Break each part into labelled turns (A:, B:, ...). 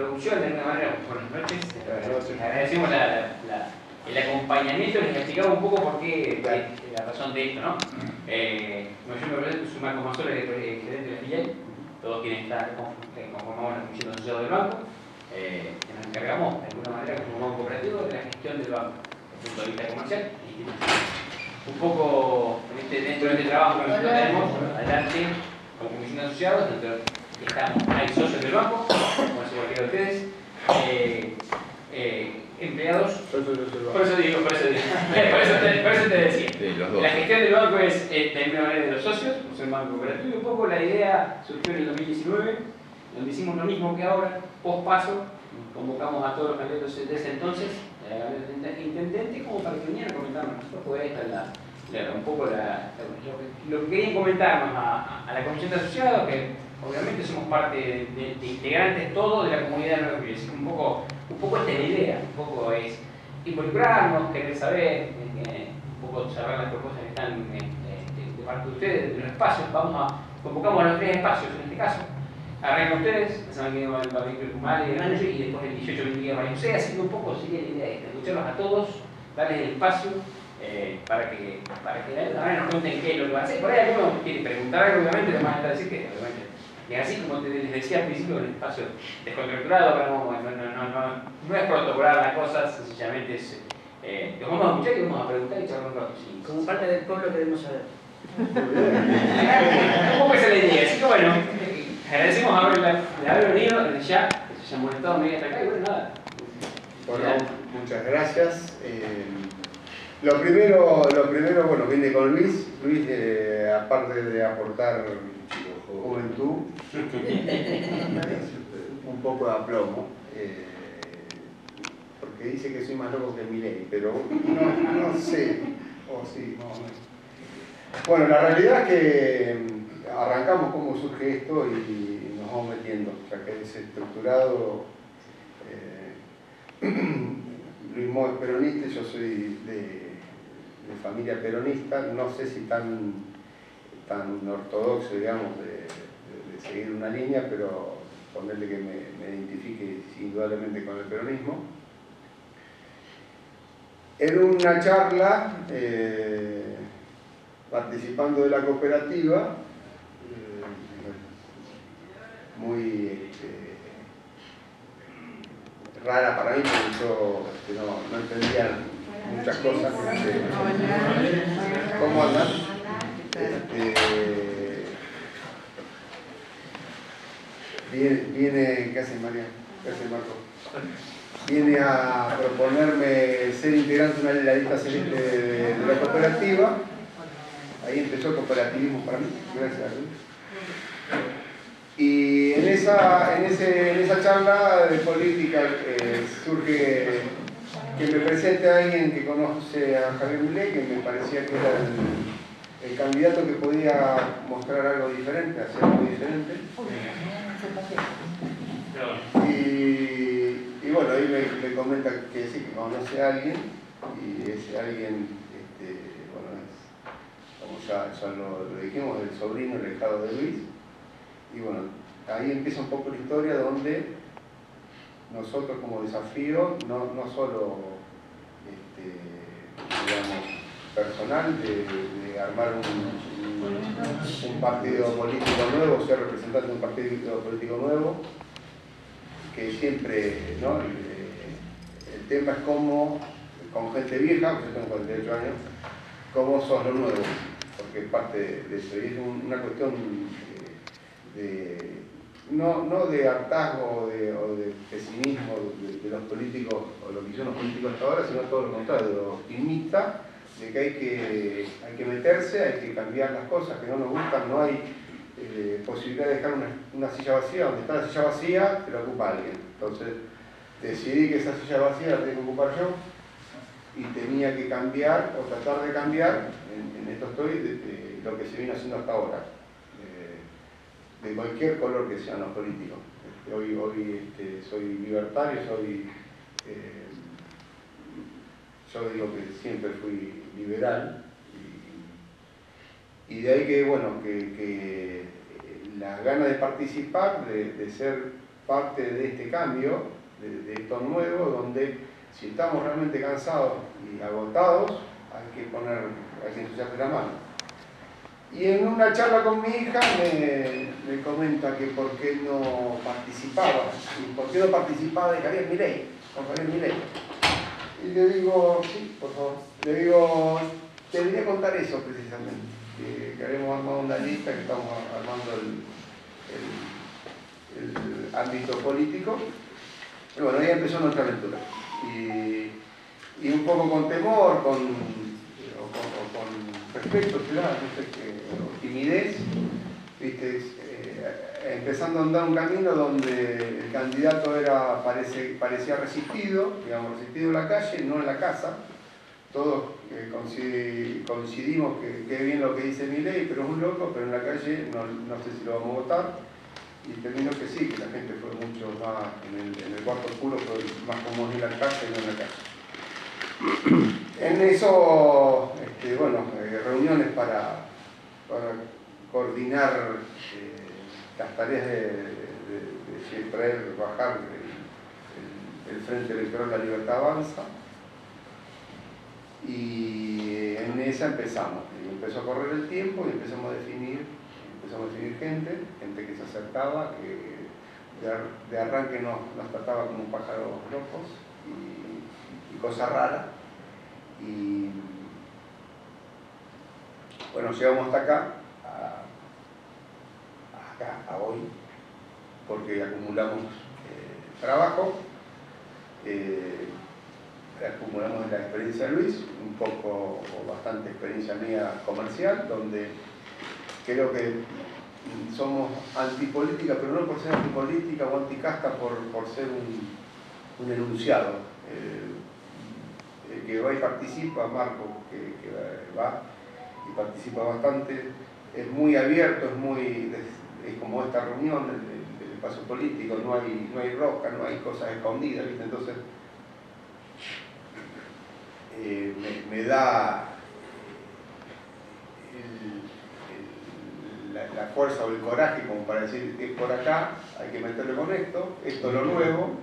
A: Producción de alguna manera, buenas noches. Agradecemos el acompañamiento, les explicaba un poco por qué, la razón de esto, ¿no? Yo me presento, soy Marco Mazzola, gerente de la filial, todos quienes conformamos la comisión de asociados del banco, que nos encargamos de alguna manera como banco cooperativo de la gestión del banco, desde el punto de vista comercial e institucional. Un poco dentro de este trabajo que nosotros tenemos, adelante, como comisión de asociados, hay socios del banco, como hace cualquiera de ustedes, empleados. Por eso te decía. Sí, la gestión del banco es de alguna manera de los socios, por ser un banco cooperativo. Un poco la idea surgió en el 2019, donde hicimos lo mismo que ahora, post paso, convocamos a todos los candidatos de ese entonces, intendentes, como para que vinieran a comentarnos nuestra propuesta, un poco lo que querían comentarnos a la comisión de asociados, que obviamente somos parte de integrantes todos de la comunidad de Nueva York. Un poco esta es la idea, un poco es involucrarnos, querer saber, un poco saber las propuestas que están de parte de ustedes, de los espacios. Convocamos a los 3 espacios en este caso. Arrancan ustedes, la semana que viene va a venir el Kumal y después el 18 vendría María José, así que un poco sería la idea esta, escucharlos a todos, darles el espacio para que nos pregunten qué es lo que van a hacer. Por ahí alguno quiere preguntar algo, obviamente, les van a decir que obviamente. Y así como les decía al principio, en un espacio descontracturado, no es protocolar las cosas, sencillamente es. Los vamos a escuchar y vamos a preguntar y charlar un rato. Sí.
B: Como parte del pueblo queremos saber.
A: ¿Cómo es la idea? Así que bueno, agradecemos haber venido desde ya, que se hayan molestado medio hasta acá y bueno, nada.
C: Bueno, muchas gracias. Lo primero, bueno, viene con Luis. Luis, aparte de aportar juventud, un poco de aplomo, porque dice que soy más loco que Milei, pero no sé, o sí, no. Bueno, la realidad es que arrancamos cómo surge esto y nos vamos metiendo, o sea que es estructurado. Luis Mo es peronista, yo soy de familia peronista, no sé si tan ortodoxo, digamos, de seguir una línea, pero ponerle que me identifique indudablemente con el peronismo. En una charla, participando de la cooperativa, muy rara para mí, porque yo no entendía muchas cosas. ¿Cómo andan? Viene, ¿qué hace María? ¿Qué hace Marco? Viene a proponerme ser integrante de la lista celeste de la cooperativa. Ahí empezó el cooperativismo para mí, gracias a Luis. Y en esa charla de política surge que me presente a alguien que conoce a Javier Milei, que me parecía que era el candidato que podía mostrar algo diferente, hacer algo diferente. Y bueno, ahí me comenta que sí, que conoce a alguien, y ese alguien, bueno, es, como ya lo dijimos, el sobrino, el ahijado de Luis. Y bueno, ahí empieza un poco la historia donde nosotros como desafío, no solo digamos, personal de armar un partido político nuevo, ser representante de un partido político nuevo, que siempre, ¿no? El tema es cómo, con gente vieja, yo tengo 48 años, cómo sos lo nuevo, porque es parte de eso, y es una cuestión no de hartazgo o de pesimismo de los políticos, o lo que hicieron los políticos hasta ahora, sino todo lo contrario, de optimista, de que hay que meterse, hay que cambiar las cosas que no nos gustan, no hay posibilidad de dejar una silla vacía, donde está la silla vacía, te la ocupa alguien. Entonces decidí que esa silla vacía la tenía que ocupar yo, y tenía que cambiar, o tratar de cambiar, en esto estoy, de lo que se viene haciendo hasta ahora. De cualquier color que sean los políticos. Hoy soy libertario, yo digo que siempre fui liberal, y de ahí que, bueno, que las ganas de participar, de ser parte de este cambio, de esto nuevo, donde si estamos realmente cansados y agotados, hay que ensuciarse la mano. Y en una charla con mi hija me comenta que por qué no participaba, y por qué no participaba de Javier Milei, con Javier Milei. Y le digo, sí, por favor, le digo, te debería contar eso precisamente, que habíamos armado una lista, que estamos armando el ámbito político. Y bueno, ahí empezó nuestra aventura. Y un poco con temor, con respeto, o timidez, ¿viste? Empezando a andar un camino donde el candidato parecía resistido, digamos, resistido en la calle, no en la casa. Todos coincidimos que es bien lo que dice Milei, pero es un loco, pero en la calle no sé si lo vamos a votar. Y terminó que sí, que la gente fue mucho más en el cuarto oscuro, fue más común en la calle y no en la calle. En eso, bueno, reuniones para coordinar las tareas de traer, bajar el Frente Electoral La Libertad Avanza. Y en esa empezamos. Y empezó a correr el tiempo y empezamos a definir gente que se acercaba, que de arranque nos trataba como pájaros locos y cosas raras. Y bueno, llegamos hasta acá, a hoy, porque acumulamos trabajo, acumulamos la experiencia de Luis, un poco o bastante experiencia mía comercial, donde creo que somos antipolítica, pero no por ser antipolítica o anticasta, por ser un enunciado. El que va y participa, Marco, que va y participa bastante, es muy abierto, es como esta reunión del espacio político, no hay roca, no hay cosas escondidas, ¿viste? Entonces me da la fuerza o el coraje como para decir, es por acá, hay que meterle con esto es lo nuevo.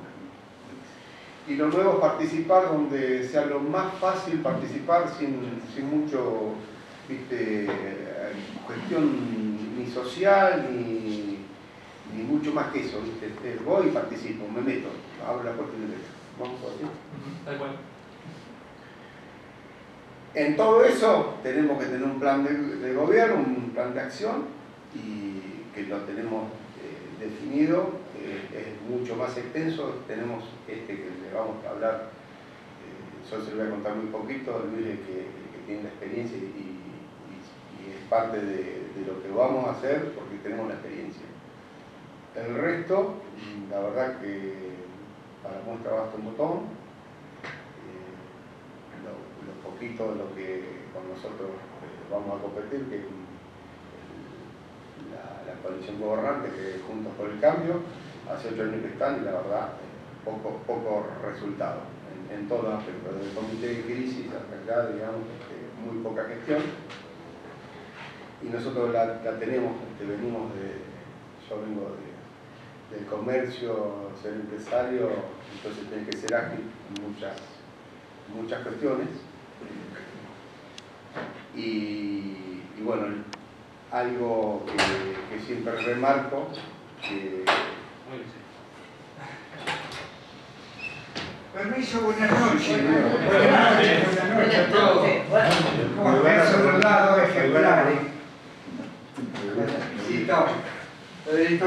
C: Y lo nuevo es participar donde sea lo más fácil participar sin mucho, ¿viste? Cuestión ni social ni mucho más que eso, ¿viste? Voy y participo, me meto, abro la puerta y me meto. Vamos por así.
B: Tal cual.
C: En todo eso tenemos que tener un plan de gobierno, un plan de acción, y que lo tenemos definido. Es mucho más extenso. Tenemos que le vamos a hablar, yo se lo voy a contar muy poquito, Luis que tiene la experiencia y es parte de lo que vamos a hacer porque tenemos la experiencia. El resto, la verdad que para muestra basta un botón. Lo poquito lo que con nosotros vamos a competir, que es la coalición gobernante, que es Juntos por el Cambio. Hace 8 años que están y la verdad, poco resultado en todos los aspectos. Desde el comité de crisis hasta acá, digamos, muy poca gestión. Y nosotros la tenemos, venimos yo vengo del comercio, ser empresario, entonces tiene que ser ágil en muchas cuestiones. Y bueno, algo que siempre remarco,
D: Permiso, buenas noches.
C: Sí,
D: Buenas noches a todos. Como ven, soldado ejemplar. Pedrito.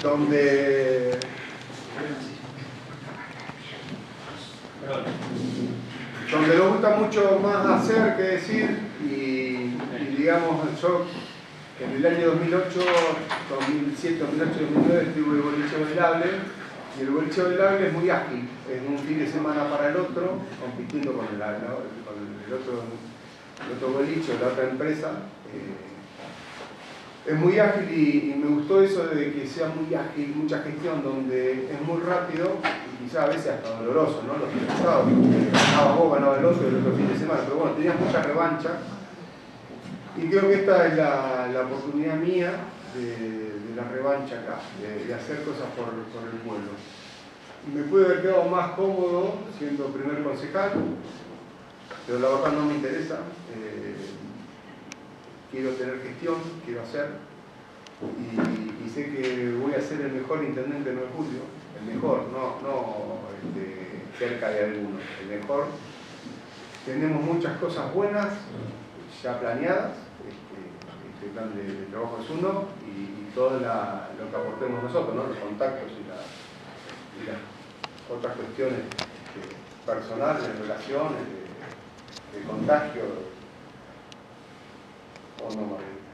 C: Donde nos gusta mucho más hacer que decir, y digamos, yo en el año 2008, 2007, 2008, 2009 estuve en el boliche bailable, y el boliche bailable es muy ágil, es un fin de semana para el otro, compitiendo con el otro boliche, la otra empresa. Es muy ágil y me gustó eso de que sea muy ágil, mucha gestión, donde es muy rápido y quizás a veces hasta doloroso, ¿no? Los pesados, ganaba vos, ganaba el otro y el otro fin de semana, pero bueno, tenías mucha revancha. Y creo que esta es la oportunidad mía de la revancha acá, de hacer cosas por el pueblo. Me pude haber quedado más cómodo siendo primer concejal, pero la verdad no me interesa. Quiero tener gestión, quiero hacer, y sé que voy a ser el mejor intendente de 9 de julio, el mejor, no cerca de algunos, el mejor. Tenemos muchas cosas buenas ya planeadas, este plan de trabajo es uno, y todo lo que aportemos nosotros, ¿no? Los contactos y las otras cuestiones personales, de relaciones, de contagio. ¿O no, Margarita?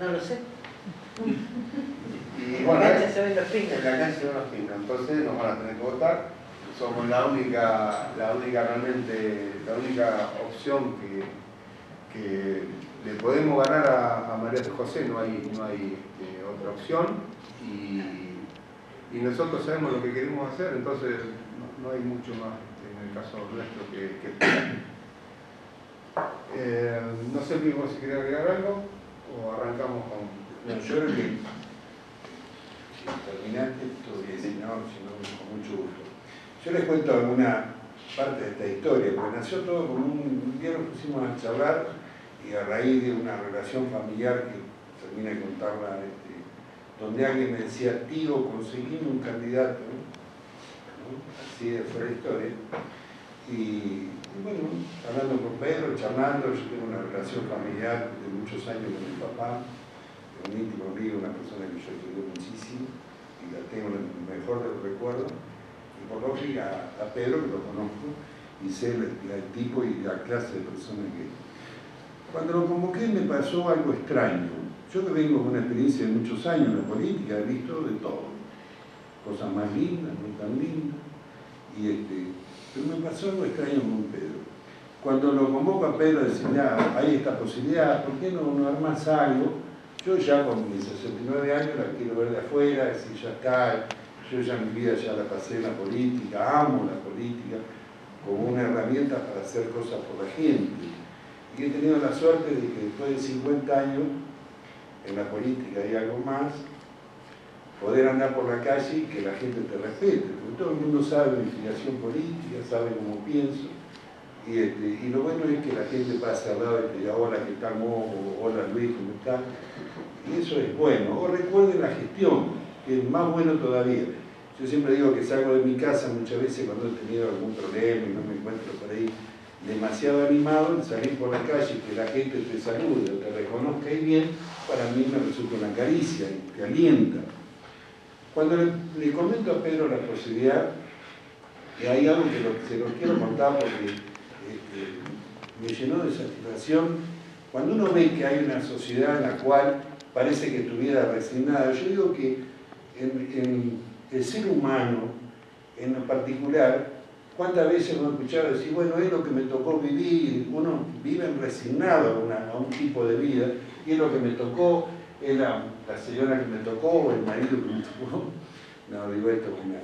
B: No lo sé.
C: Y bueno,
B: en la cancha se ven los pingos.
C: En la cancha se ven los pingos, entonces nos van a tener que votar. Somos la única opción que le podemos ganar a María de José, no hay otra opción, y nosotros sabemos lo que queremos hacer, entonces no hay mucho más en el caso nuestro que no sé, Pico, si quería agregar algo o arrancamos con...
E: No, yo creo que si terminaste, todo bien, si no, con mucho gusto. Yo les cuento alguna parte de esta historia, porque nació todo como un día nos pusimos a charlar y a raíz de una relación familiar que termina de contarla, donde alguien me decía, tío, conseguimos un candidato, ¿no? Así fue la historia. Y bueno, hablando con Pedro, charlando, yo tengo una relación familiar de muchos años con mi papá, un íntimo amigo, una persona que yo quiero muchísimo y la tengo en el mejor de los recuerdos. Y por lógica a Pedro, que lo conozco, y sé el tipo y la clase de persona que es. Cuando lo convoqué me pasó algo extraño. Yo que vengo con una experiencia de muchos años en la política, he visto de todo. Cosas más lindas, no tan lindas. Pero me pasó algo extraño con Pedro. Cuando lo convoco a Pedro a decir, ya, hay esta posibilidad, ¿por qué no armas algo? Yo ya con mis 69 años la quiero ver de afuera, decir, ya está, yo ya mi vida ya la pasé en la política, amo la política, como una herramienta para hacer cosas por la gente. Y he tenido la suerte de que después de 50 años en la política y algo más, poder andar por la calle y que la gente te respete, porque todo el mundo sabe mi filiación política, sabe cómo pienso, y lo bueno es que la gente pase al lado y te diga, hola, ¿qué tal vos? O hola Luis, ¿cómo estás? Y eso es bueno. O recuerden la gestión, que es más bueno todavía. Yo siempre digo que salgo de mi casa muchas veces cuando he tenido algún problema y no me encuentro por ahí demasiado animado, en salir por la calle y que la gente te salude o te reconozca y bien, para mí me resulta una caricia y te alienta. Cuando le comento a Pedro la posibilidad, y hay algo que se lo quiero contar porque me llenó de satisfacción, cuando uno ve que hay una sociedad en la cual parece que estuviera resignada, yo digo que en el ser humano, en lo particular, ¿cuántas veces uno ha escuchado decir, bueno, es lo que me tocó vivir? Uno vive resignado a un tipo de vida, y es lo que me tocó, es la señora que me tocó, o el marido que me tocó, no digo esto con nada.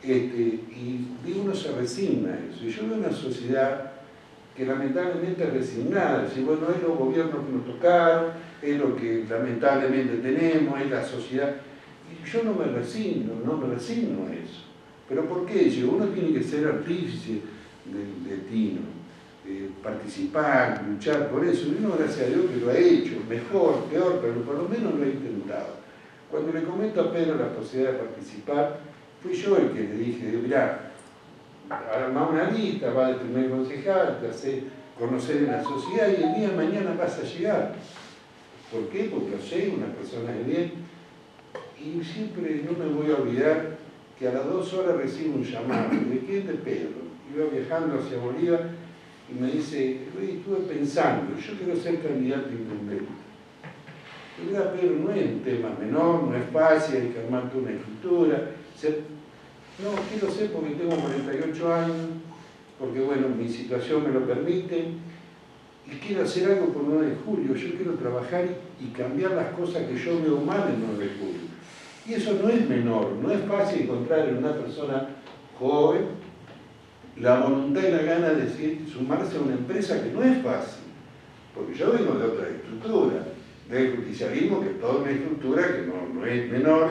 E: Y uno se resigna a eso. Y yo veo una sociedad que lamentablemente es resignada, decir, bueno, es los gobiernos que nos tocaron, es lo que lamentablemente tenemos, es la sociedad. Y yo no me resigno a eso. ¿Pero por qué? Si uno tiene que ser artífice del destino, participar, luchar por eso, y uno, gracias a Dios, que lo ha hecho, mejor, peor, pero por lo menos lo ha intentado. Cuando le comento a Pedro la posibilidad de participar, fui yo el que le dije, mirá, armá una lista, va de primer concejal, te hace conocer en la sociedad y el día de mañana vas a llegar. ¿Por qué? Porque lo sé, una persona de bien. Y siempre no me voy a olvidar que a las 2 horas recibo un llamado. ¿De quién? De Pedro. Iba viajando hacia Bolívar y me dice, Luis, estuve pensando, yo quiero ser candidato a intendente. Y mira, Pedro, no es un tema menor, no es fácil, hay que armarte una estructura. No, quiero ser porque tengo 48 años, porque bueno, mi situación me lo permite, y quiero hacer algo por 9 de julio, yo quiero trabajar y cambiar las cosas que yo veo mal en 9 de julio. Y eso no es menor, no es fácil encontrar en una persona joven la voluntad y la gana de decir, sumarse a una empresa que no es fácil, porque yo vengo de otra estructura, del justicialismo, que es toda una estructura que no es menor,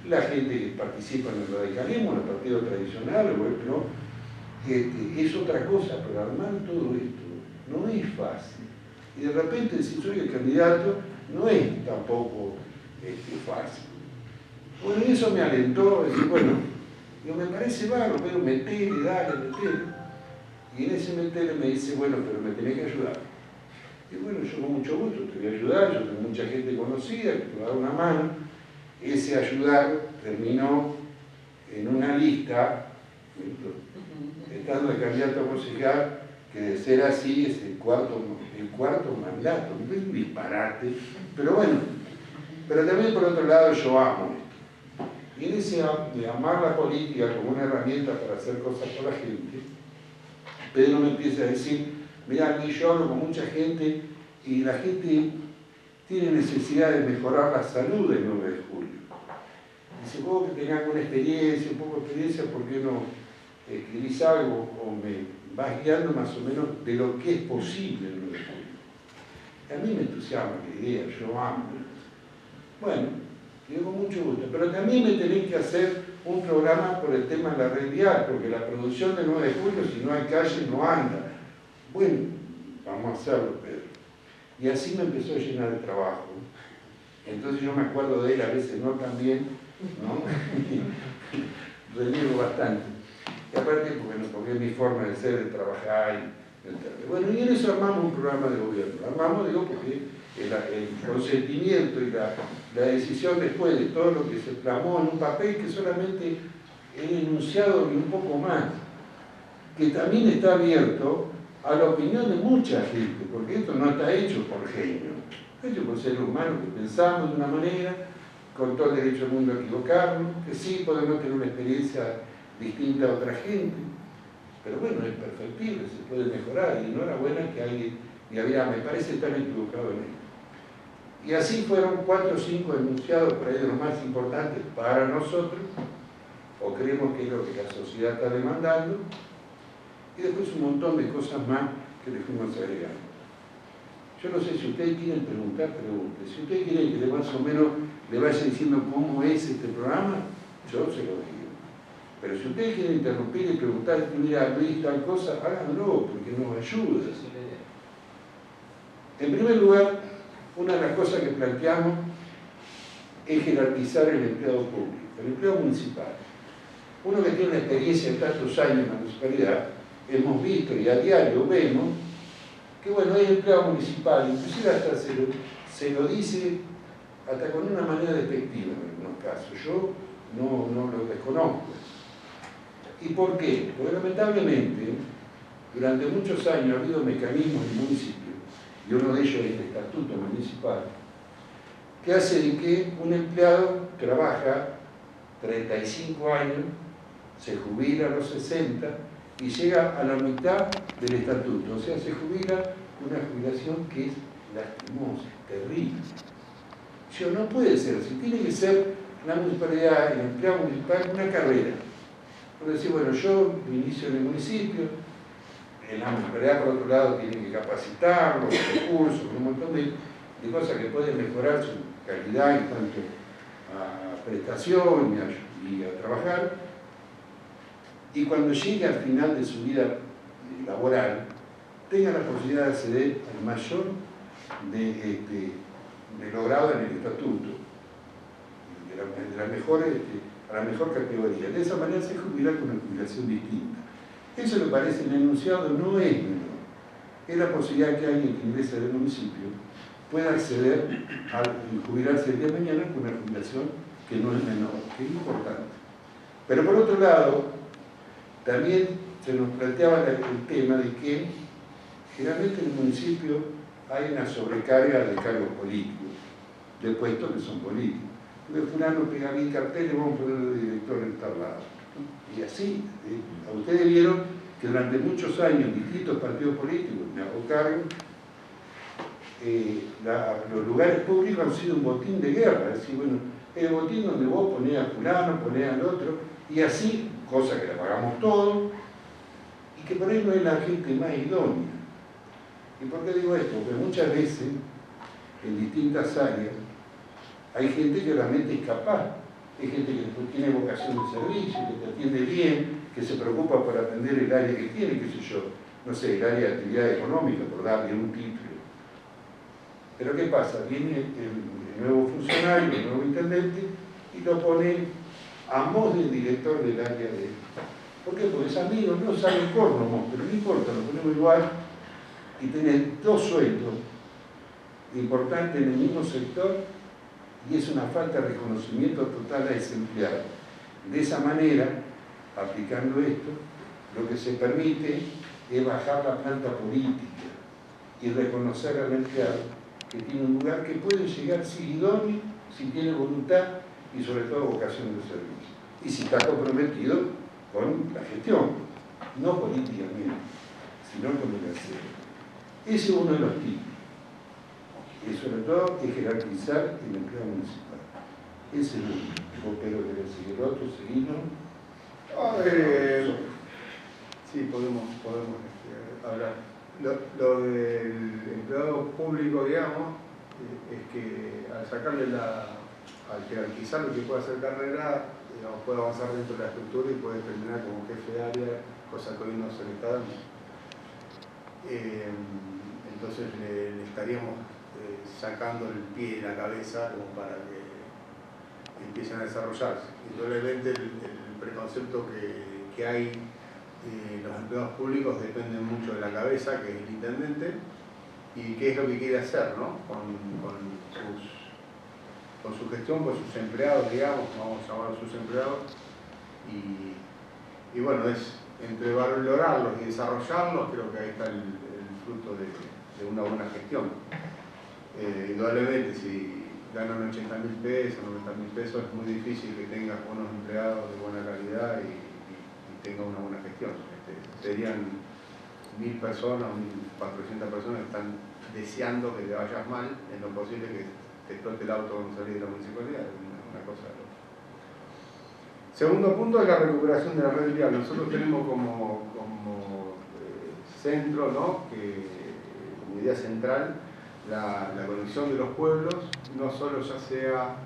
E: la gente que participa en el radicalismo, en el partido tradicional, ¿no? Es otra cosa, pero armar todo esto no es fácil. Y de repente, si soy el candidato, no es tampoco fácil. Bueno, y eso me alentó a decir, bueno, me parece bárbaro, pero metele, dale, metele. Y en ese metele me dice, bueno, pero me tenés que ayudar. Y bueno, yo con mucho gusto te voy a ayudar, yo tengo mucha gente conocida que te va a dar una mano. Ese ayudar terminó en una lista, estando de candidato a concejal, que de ser así es el cuarto mandato, no es un disparate, pero bueno, pero también por otro lado yo amo esto. Y en ese de amar la política como una herramienta para hacer cosas por la gente, Pedro me empieza a decir, mira, aquí yo hablo con mucha gente y la gente tiene necesidad de mejorar la salud del 9 de julio. Dice, vos que tengas alguna experiencia, un poco de experiencia, ¿por qué no escribís algo o me vas guiando más o menos de lo que es posible el 9 de julio? A mí me entusiasma la idea, yo amo. Bueno, digo con mucho gusto, pero también me tenéis que hacer un programa por el tema de la red vial, porque la producción del 9 de julio, si no hay calle, no anda. Bueno, vamos a hacerlo, Pedro. Y así me empezó a llenar de trabajo. Entonces yo me acuerdo de él, a veces no tan bien, ¿no? Reniego bastante. Y aparte, porque es mi forma de ser, de trabajar. Bueno, y en eso armamos un programa de gobierno. Armamos, digo, porque el consentimiento y la decisión después de todo lo que se plasmó en un papel que solamente he enunciado y un poco más, que también está abierto a la opinión de mucha gente, porque esto no está hecho por genio, está hecho por seres humanos que pensamos de una manera, con todo el derecho del mundo a equivocarnos, que sí podemos tener una experiencia distinta a otra gente, pero bueno, es perfectible, se puede mejorar, y enhorabuena que alguien diga, me parece estar equivocado en esto. Y así fueron 4 o 5 enunciados, por ahí de los más importantes para nosotros, o creemos que es lo que la sociedad está demandando, y después un montón de cosas más que le fuimos agregando. Yo no sé si ustedes quieren preguntar, pregunten. Si ustedes quieren que más o menos le vaya diciendo cómo es este programa, yo se lo digo. Pero si ustedes quieren interrumpir y preguntar, mira, Luis, tal cosa, háganlo, porque nos ayuda. En primer lugar, una de las cosas que planteamos es jerarquizar el empleado público, el empleado municipal. Uno que tiene una experiencia de tantos años en la municipalidad, hemos visto y a diario vemos que bueno, hay empleado municipal, inclusive hasta se lo dice hasta con una manera despectiva en algunos casos. Yo no lo desconozco. ¿Y por qué? Porque lamentablemente durante muchos años ha habido mecanismos en el municipio, y uno de ellos es el estatuto municipal, que hace de que un empleado trabaja 35 años, se jubila a los 60 y llega a la mitad del estatuto. O sea, se jubila una jubilación que es lastimosa, terrible. Yo, no puede ser así, tiene que ser la municipalidad, el empleado municipal, una carrera. Por decir, bueno, yo me inicio en el municipio, en la municipalidad por otro lado tiene que capacitarlo, recursos, un montón de cosas que pueden mejorar su calidad en cuanto a prestación y a trabajar. Y cuando llegue al final de su vida laboral, tenga la posibilidad de acceder al mayor de logrado en el estatuto, a la mejor categoría. De esa manera se jubila con una jubilación distinta. Eso me parece, el enunciado no es menor. Es la posibilidad que alguien que ingresa del municipio pueda acceder a jubilarse el día de mañana con una jubilación que no es menor, que es importante. Pero por otro lado, también se nos planteaba el tema de que generalmente en el municipio hay una sobrecarga de cargos políticos, de puestos que son políticos. Entonces fulano pega mi cartel y vamos a poner de director en tal lado. Y así, ustedes vieron que durante muchos años distintos partidos políticos, me hago cargo, los lugares públicos han sido un botín de guerra. Es decir, bueno, el botín donde vos ponés a fulano, ponés al otro, y así, cosa que la pagamos todos, y que por ahí no es la gente más idónea. ¿Y por qué digo esto? Porque muchas veces en distintas áreas, hay gente que realmente es capaz, hay gente que después tiene vocación de servicio, que te atiende bien, que se preocupa por atender el área que tiene, qué sé yo, no sé, el área de actividad económica, por darle un título. Pero ¿qué pasa? Viene el nuevo funcionario, el nuevo intendente, y lo pone a voz del director del área de... ¿Por qué? Porque es amigo, no sabe el córnomo, pero no importa, lo ponemos igual y tenés dos sueldos importantes en el mismo sector y es una falta de reconocimiento total a ese empleado. De esa manera, aplicando esto, lo que se permite es bajar la planta política y reconocer al empleado que tiene un lugar que puede llegar si idóneo, si tiene voluntad y sobre todo vocación de servicio. Y si está comprometido con la gestión, no políticamente, sino con el hacer. Ese es uno de los tipos. Y sobre todo es jerarquizar el empleo municipal. Ese es el único, pero debe seguir el otro, seguirlo.
C: Sí, podemos hablar. Lo del empleado público, digamos, es que al sacarle al jerarquizar lo que puede hacer carrera, digamos, puede avanzar dentro de la estructura y puede terminar como jefe de área, cosa que hoy no se le está dando. Entonces le estaríamos sacando el pie y la cabeza como para que empiecen a desarrollarse. Indudablemente el preconcepto que hay los empleados públicos dependen mucho de la cabeza, que es el intendente, y qué es lo que quiere hacer, ¿no? con su gestión, con sus empleados, digamos, vamos a llamar a sus empleados, y bueno, es entre valorarlos y desarrollarlos, creo que ahí está el fruto de una buena gestión. Indudablemente, si ganan 80.000 pesos, 90.000 pesos, es muy difícil que tengas buenos empleados de buena calidad y tenga una buena gestión. Serían 1.000 personas, 1.400 personas que están deseando que te vayas mal, en lo posible que te explote el auto cuando salís de la municipalidad, una cosa loca. Segundo punto es la recuperación de la red vial. Nosotros tenemos como centro, ¿no? Como idea central, la conexión de los pueblos, no solo ya sea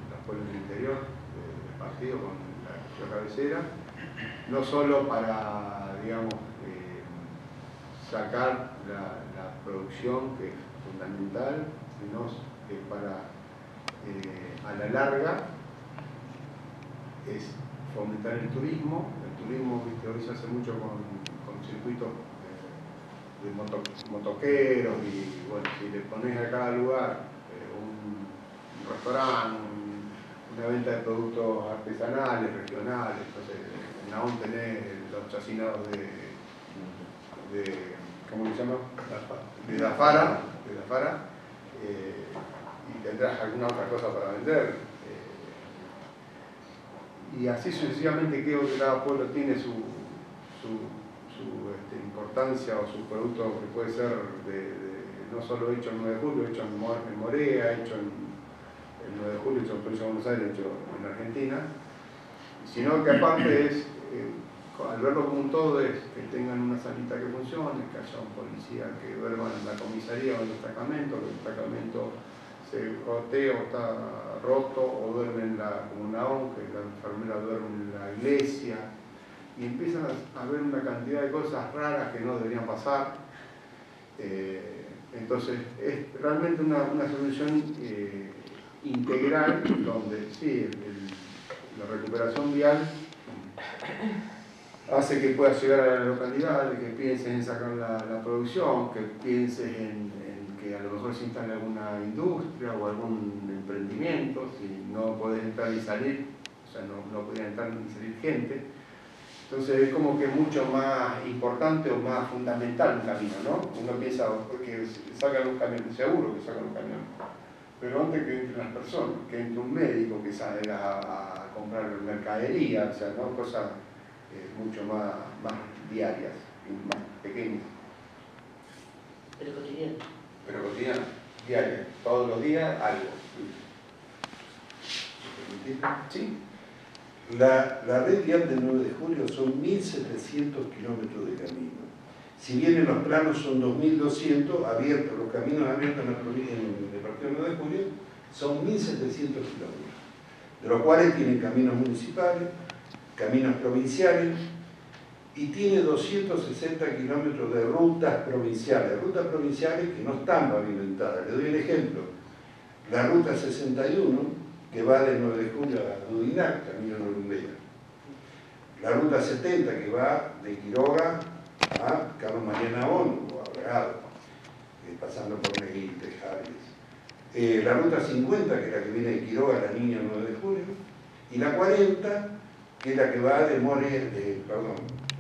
C: los pueblos del interior, del partido con la cabecera, no solo para, digamos, sacar la producción, que es fundamental, sino que para, a la larga, es fomentar el turismo. El turismo, ¿viste? Hoy se hace mucho con circuitos de motoqueros y bueno, si le pones a cada lugar un restaurante, una venta de productos artesanales, regionales, entonces en Naón tenés los chacinados de ¿cómo se llama? De Dafara, y tendrás alguna otra cosa para vender. Y así sucesivamente creo que cada pueblo tiene su importancia o su producto que puede ser no solo hecho en 9 de julio, hecho en Morea, hecho en 9 de julio, hecho en Provincia de Buenos Aires, hecho en Argentina, sino que aparte es, al verlo como un todo, es que tengan una salita que funcione, que haya un policía que duerma en la comisaría o en el destacamento, que el destacamento se rotea o está roto, o duerme en como una ONG, que la enfermera duerme en la iglesia, y empiezan a haber una cantidad de cosas raras que no deberían pasar. Entonces es realmente una solución integral, donde sí, la recuperación vial hace que puedas llegar a la localidad, que pienses en sacar la producción, que pienses en que a lo mejor se instale alguna industria o algún emprendimiento, si no podés entrar y salir, o sea, no podría entrar ni salir gente. Entonces es como que mucho más importante o más fundamental un camino, ¿no? Uno piensa, porque sacan un camión, seguro que sacan un camión, pero antes que entren las personas, que entre un médico que salga a comprar mercadería, o sea, ¿no? Cosas mucho más diarias y más pequeñas.
B: Pero cotidiano.
C: Pero cotidianas, diarias, todos los días algo.
E: ¿Sí? La red vial del 9 de julio son 1.700 kilómetros de camino. Si bien en los planos son 2.200 abiertos, los caminos abiertos en el departamento 9 de Julio son 1.700 kilómetros, de los cuales tienen caminos municipales, caminos provinciales, y tiene 260 kilómetros de rutas provinciales que no están pavimentadas. Le doy un ejemplo. La ruta 61, que va del 9 de Julio a Dudinac, camino a Norumbera. La ruta 70, que va de Quiroga a Carlos Mariana Ono, o a Bragado, pasando por Neguín, Tejares. La ruta 50, que es la que viene de Quiroga a la Niña 9 de Julio. Y la 40, que es la que va de Morea, perdón,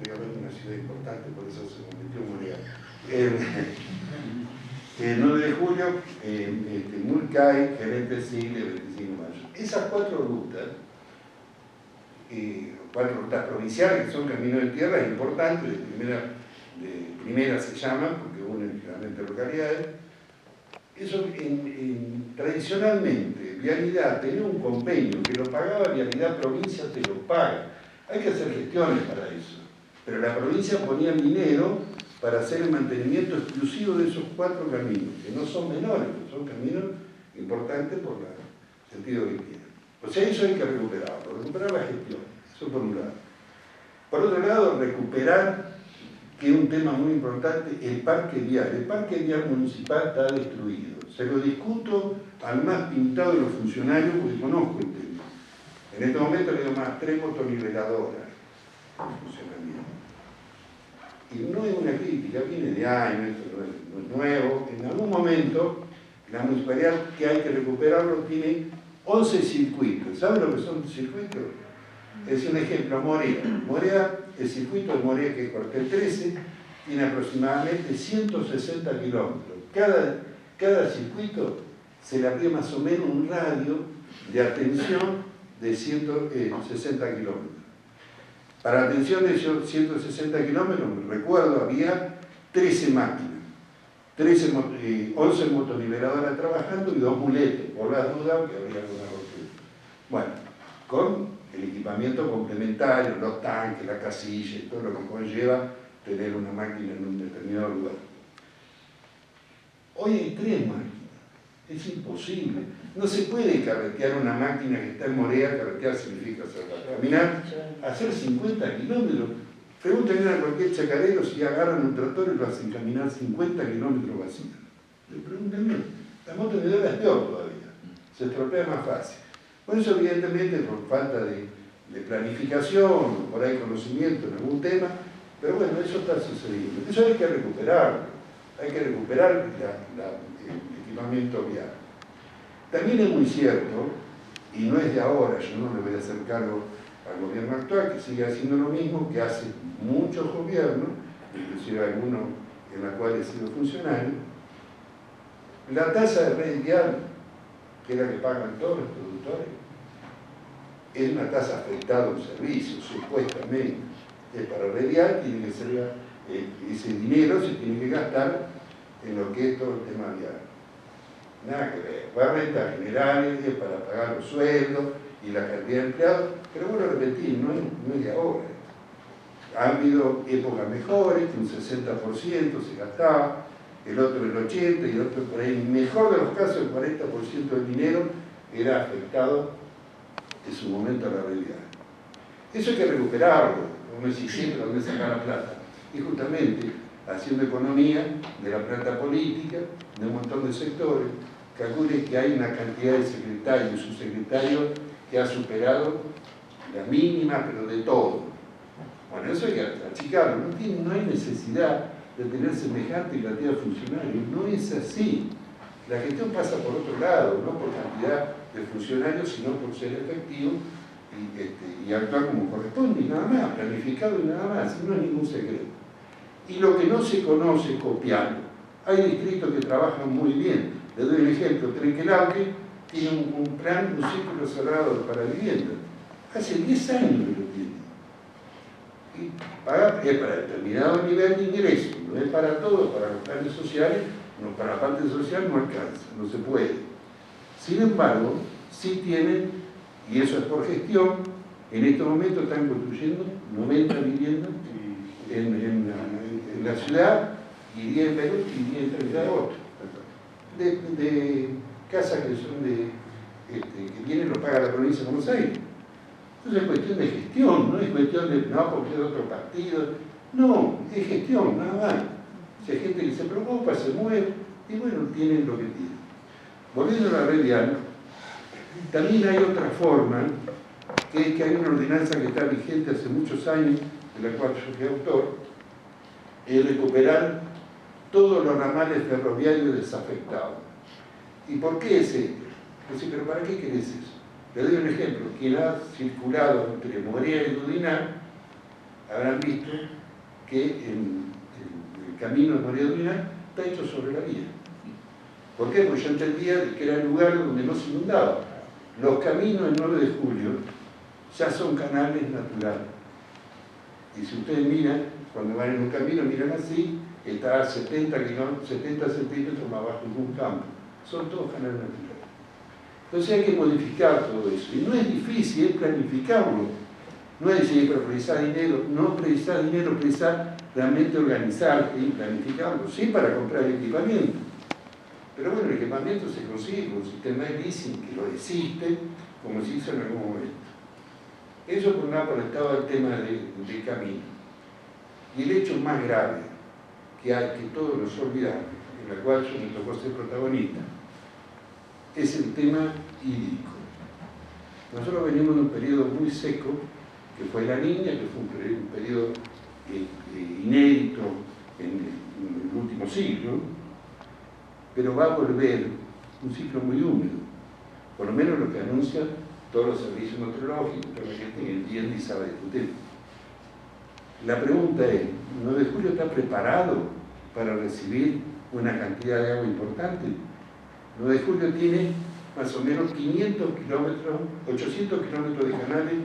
E: una ciudad importante, por eso se convirtió en Morea. El 9 de julio, Mulcay, Gerente Sigle, 25 de mayo. Esas cuatro rutas provinciales, que son caminos de tierra importantes, de primera se llaman, porque unen generalmente localidades. Eso, tradicionalmente, Vialidad tenía un convenio que lo pagaba Vialidad Provincia, te lo paga. Hay que hacer gestiones para eso. Pero la provincia ponía el dinero para hacer el mantenimiento exclusivo de esos cuatro caminos, que no son menores, son caminos importantes por el sentido que tienen. O sea, eso hay que recuperar la gestión, eso por un lado. Por otro lado, recuperar, que es un tema muy importante, el parque vial. El parque vial municipal está destruido. Se lo discuto al más pintado de los funcionarios porque conozco el tema. En este momento le doy más 3 motoniveladoras en funcionamiento. Y no es una crítica, viene de años, esto no es nuevo. En algún momento, la municipalidad, que hay que recuperarlo, tiene 11 circuitos. ¿Saben lo que son circuitos? Es un ejemplo, Morea, el circuito de Morea, que es Cuartel 13, tiene aproximadamente 160 kilómetros. Cada circuito se le abre más o menos un radio de atención de 160 kilómetros. Para la atención de esos 160 kilómetros, recuerdo, había 13 máquinas, 11 motoniveladoras trabajando y 2 muletes, por las dudas que habría alguna rotura. Bueno, con el equipamiento complementario, los tanques, la casilla y todo lo que conlleva tener una máquina en un determinado lugar. Hoy hay 3 máquinas, es imposible. No se puede carretear una máquina que está en Morea, carretear significa caminar, hacer 50 kilómetros. Pregúntenle a cualquier chacarero si agarran un tractor y lo hacen caminar 50 kilómetros vacíos. Pregúntenle, la motonidora es peor todavía, se estropea más fácil. Por eso, evidentemente, por falta de planificación, por ahí conocimiento en algún tema, pero bueno, eso está sucediendo. Eso hay que recuperarlo, hay que recuperar el equipamiento vial. También es muy cierto, y no es de ahora, yo no le voy a hacer cargo al gobierno actual, que sigue haciendo lo mismo que hace muchos gobiernos, inclusive algunos en los cuales he sido funcionario. La tasa de red vial, que es la que pagan todos los productores, es una tasa afectada a un servicio, supuestamente. Es para red vial, tiene que ser, ese dinero se tiene que gastar en lo que es todo el tema vial. Nada que ver, va a rentas generales para pagar los sueldos y la cantidad de empleados, pero bueno, repetir, no es de ahora. Ha habido épocas mejores, que un 60% se gastaba, el otro el 80% y el otro por ahí. En el mejor de los casos, el 40% del dinero era afectado en su momento a la realidad. Eso hay que recuperarlo, como decís siempre, donde sacar la plata. Y justamente haciendo economía de la plata política, de un montón de sectores. Calcule que hay una cantidad de secretarios y subsecretarios que ha superado la mínima, pero de todo. Bueno, eso hay que achicarlo. No hay necesidad de tener semejante cantidad de funcionarios. No es así. La gestión pasa por otro lado, no por cantidad de funcionarios, sino por ser efectivo y actuar como corresponde, y nada más, planificado y nada más. No es ningún secreto. Y lo que no se conoce, copiarlo. Hay distritos que trabajan muy bien. Les doy un ejemplo. Trenquelauque tiene un plan, un círculo cerrado para vivienda. Hace 10 años que lo tiene. Y es para determinado nivel de ingreso, no es para todo, para los planes sociales, no, para la parte social no alcanza, no se puede. Sin embargo, sí tienen, y eso es por gestión, en este momento están construyendo 90 viviendas en en la ciudad y 10 en Perú y 10 en Ciudad de Agosto. De casas que son que vienen lo paga la provincia de Buenos Aires. Entonces es cuestión de gestión, no es cuestión de no porque es otro partido. No, es gestión, nada más. Si hay gente que se preocupa, se mueve, y bueno, tienen lo que tienen. Volviendo a la red vial, también hay otra forma, que es que hay una ordenanza que está vigente hace muchos años, de la cual yo fui autor, es recuperar todos los ramales ferroviarios desafectados. ¿Y por qué es esto? Pues sí, pero ¿para qué querés eso? Le doy un ejemplo. Quien ha circulado entre Morea y Dudiná habrán visto que el camino de Morea y Dudiná está hecho sobre la vía. ¿Por qué? Porque yo entendía que era el lugar donde no se inundaba. Los caminos del 9 de julio ya son canales naturales. Y si ustedes miran, cuando van en un camino, miran así, está a 70 centímetros más abajo de un campo. Son todos canales naturales. Entonces hay que modificar todo eso. Y no es difícil, es planificarlo. No es decir, pero precisar dinero, no precisar dinero, precisar realmente organizar y planificarlo. Sí, para comprar equipamiento. Pero bueno, el equipamiento se consigue con un sistema de leasing que lo existe, como se hizo en algún momento. Eso por nada por el estado del tema del camino. Y el hecho más grave que hay, que todos nos olvidamos, en el cual yo me tocó ser protagonista, es el tema hídrico. Nosotros venimos de un periodo muy seco, que fue la Niña, que fue un periodo inédito en el último siglo, pero va a volver un ciclo muy húmedo, por lo menos lo que anuncian todos los servicios meteorológicos, toda la gente que entiende y sabe discutir. La pregunta es, ¿9 de julio está preparado para recibir una cantidad de agua importante? 9 de julio tiene más o menos 500 kilómetros, 800 kilómetros de canales